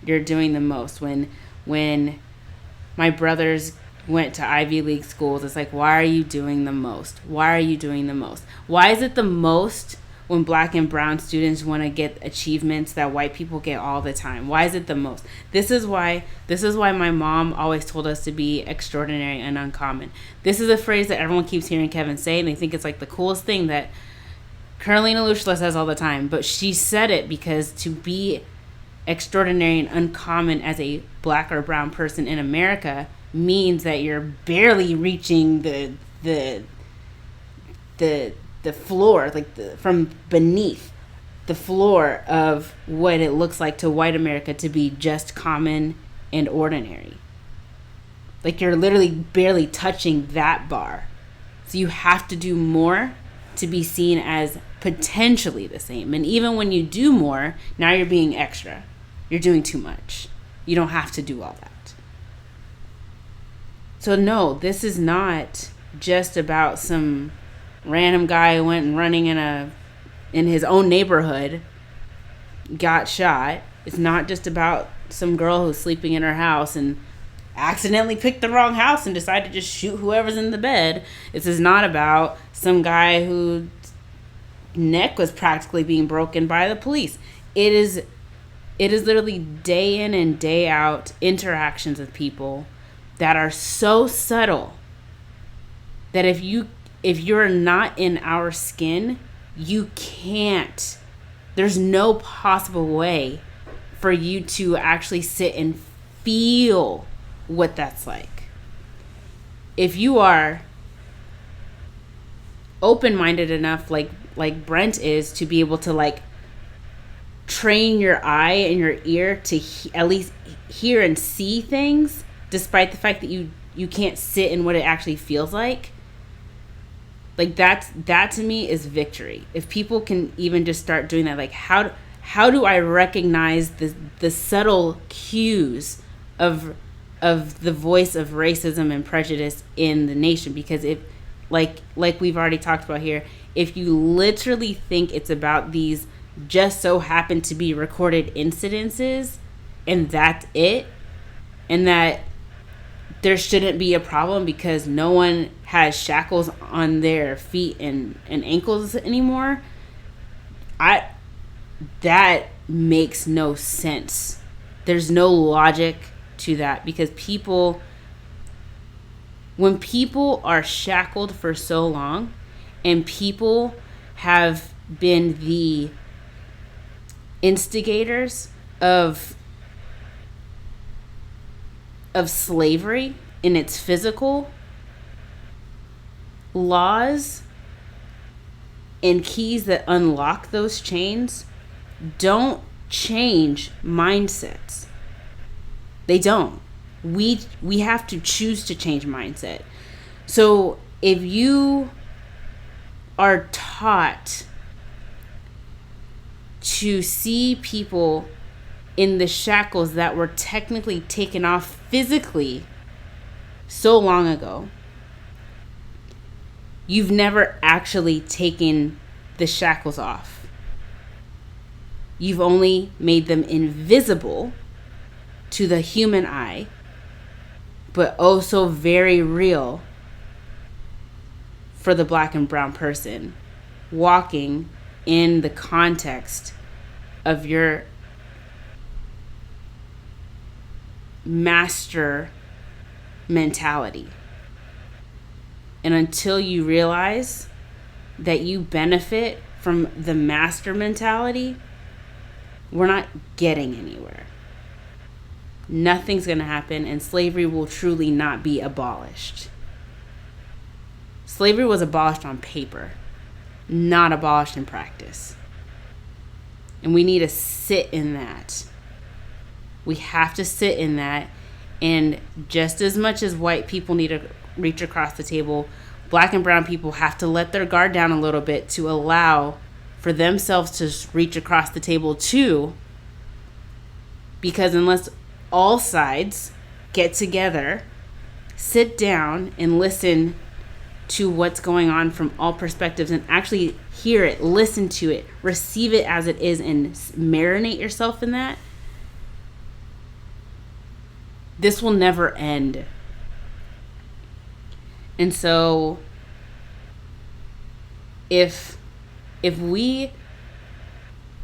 You're doing the most. When my brothers went to Ivy League schools, it's like, why are you doing the most? Why are you doing the most? Why is it the most when Black and brown students want to get achievements that white people get all the time? Why is it the most? This is why my mom always told us to be extraordinary and uncommon. This is a phrase that everyone keeps hearing Kevin say, and they think it's like the coolest thing that Caroline Olusola says all the time. But she said it because to be extraordinary and uncommon as a Black or brown person in America means that you're barely reaching the floor, like from beneath the floor of what it looks like to white America to be just common and ordinary. Like, you're literally barely touching that bar. So you have to do more to be seen as potentially the same. And even when you do more, now you're being extra. You're doing too much. You don't have to do all that. So no, this is not just about some random guy who went and running in his own neighborhood, got shot. It's not just about some girl who's sleeping in her house and accidentally picked the wrong house and decided to just shoot whoever's in the bed. This is not about some guy whose neck was practically being broken by the police. It is literally day in and day out interactions with people that are so subtle that if you're not in our skin, you can't. There's no possible way for you to actually sit and feel what that's like. If you are open-minded enough, like Brent is, to be able to like train your eye and your ear to at least hear and see things, despite the fact that you can't sit in what it actually feels like. Like, that to me is victory. If people can even just start doing that, like, how do I recognize the subtle cues of the voice of racism and prejudice in the nation? Because if, like we've already talked about here, if you literally think it's about these just so happen to be recorded incidences and that's it, and that there shouldn't be a problem because no one has shackles on their feet and ankles anymore, that makes no sense. There's no logic to that, because when people are shackled for so long and people have been the instigators of slavery in its physical, laws and keys that unlock those chains don't change mindsets. They don't. We have to choose to change mindset. So if you are taught to see people in the shackles that were technically taken off physically so long ago. You've never actually taken the shackles off. You've only made them invisible to the human eye, but oh so very real for the black and brown person walking in the context of your master mentality. And until you realize that you benefit from the master mentality, we're not getting anywhere. Nothing's going to happen, and slavery will truly not be abolished. Slavery was abolished on paper, not abolished in practice. And we need to sit in that. We have to sit in that. And just as much as white people need to reach across the table, black and brown people have to let their guard down a little bit to allow for themselves to reach across the table too. Because unless all sides get together, sit down and listen to what's going on from all perspectives and actually hear it, listen to it, receive it as it is, and marinate yourself in that, this will never end. And so if we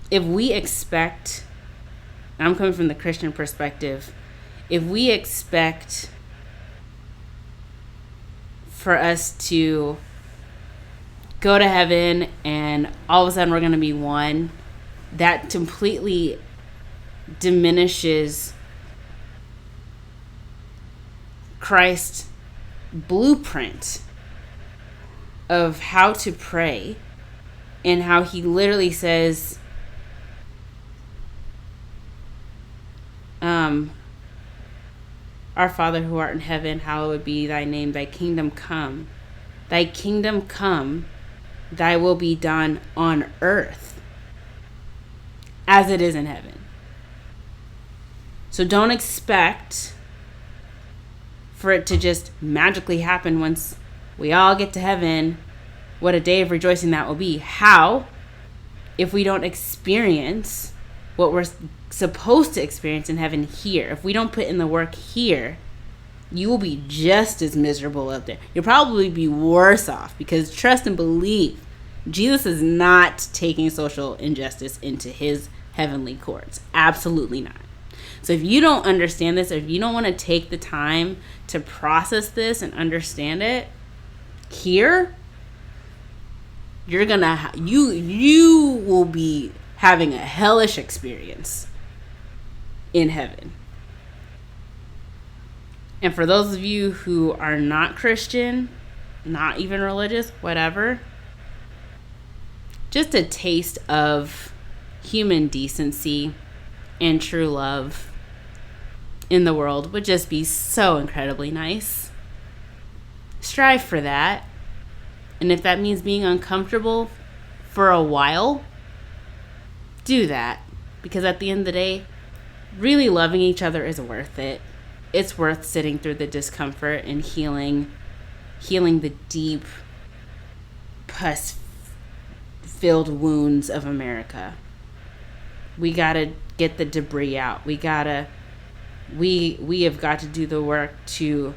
expect, and I'm coming from the Christian perspective, if we expect for us to go to heaven and all of a sudden we're going to be one, that completely diminishes Christ's blueprint of how to pray, and how he literally says, our Father who art in heaven, hallowed be thy name, thy kingdom come, thy kingdom come, thy will be done on earth as it is in heaven. So don't expect for it to just magically happen once we all get to heaven. What a day of rejoicing that will be. How? If we don't experience what we're supposed to experience in heaven here. If we don't put in the work here, you will be just as miserable up there. You'll probably be worse off, because trust and believe, Jesus is not taking social injustice into his heavenly courts. Absolutely not. So if you don't understand this, or if you don't want to take the time to process this and understand it here, you're gonna you will be having a hellish experience in heaven. And for those of you who are not Christian, not even religious, whatever, just a taste of human decency and true love in the world would just be so incredibly nice. Strive for that. And if that means being uncomfortable for a while, do that. Because at the end of the day, really loving each other is worth it. It's worth sitting through the discomfort and healing the deep, pus-filled wounds of America. We gotta get the debris out. We have got to do the work to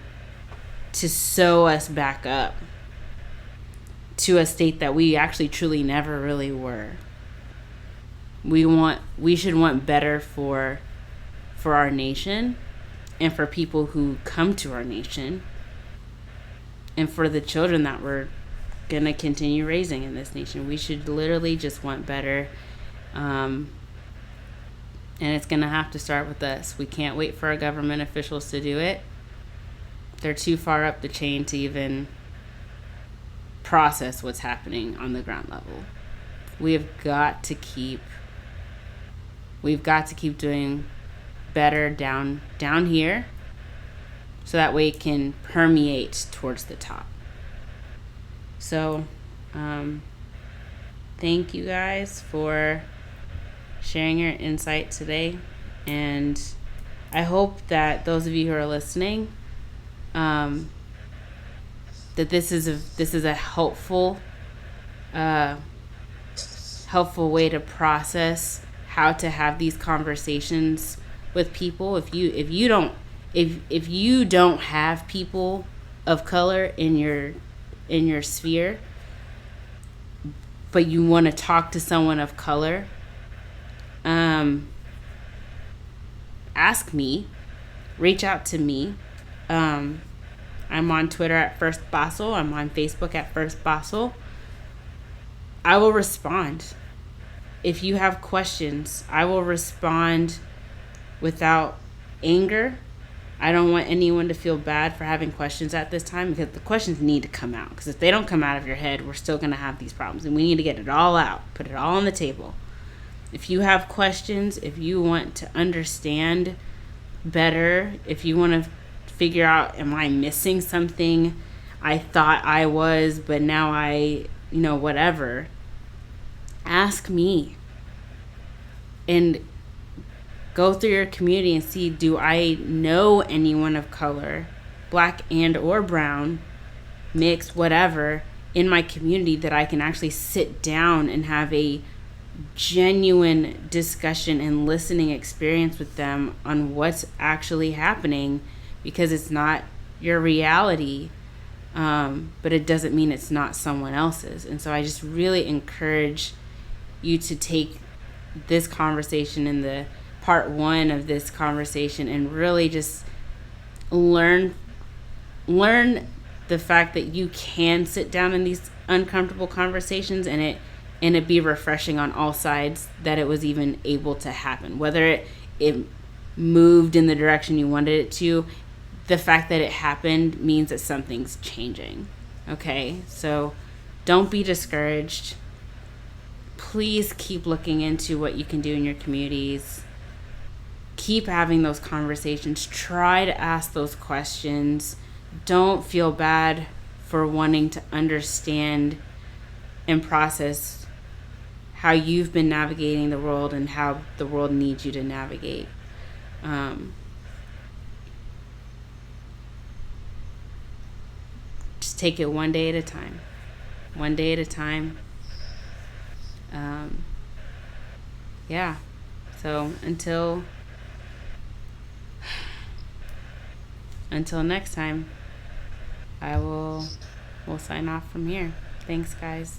sew us back up to a state that we actually truly never really were. We should want better for our nation, and for people who come to our nation, and for the children that we're gonna continue raising in this nation. We should literally just want better, and it's gonna have to start with us. We can't wait for our government officials to do it. They're too far up the chain to even process what's happening on the ground level. We've got to keep doing better down here, so that way it can permeate towards the top. So thank you guys for sharing your insight today. And I hope that those of you who are listening, that this is a helpful way to process how to have these conversations with people. If you don't have people of color in your sphere, but you want to talk to someone of color, ask me, reach out to me. I'm on Twitter at First Basel. I'm on Facebook at First Basel. I will respond. If you have questions, I will respond without anger. I don't want anyone to feel bad for having questions at this time, because the questions need to come out. Because if they don't come out of your head, we're still going to have these problems. And we need to get it all out, put it all on the table. If you have questions, if you want to understand better, if you want to figure out, am I missing something? I thought I was, but now whatever. Ask me. And go through your community and see, do I know anyone of color, black and or brown, mixed, whatever, in my community that I can actually sit down and have a genuine discussion and listening experience with them on what's actually happening, because it's not your reality, but it doesn't mean it's not someone else's. And so I just really encourage you to take this conversation and the part one of this conversation and really just learn the fact that you can sit down in these uncomfortable conversations and it be refreshing on all sides that it was even able to happen. Whether it moved in the direction you wanted it to, the fact that it happened means that something's changing. Okay? So don't be discouraged. Please keep looking into what you can do in your communities. Keep having those conversations. Try to ask those questions. Don't feel bad for wanting to understand and process how you've been navigating the world and how the world needs you to navigate. Just take it one day at a time. One day at a time. Yeah. So until next time, we'll sign off from here. Thanks, guys.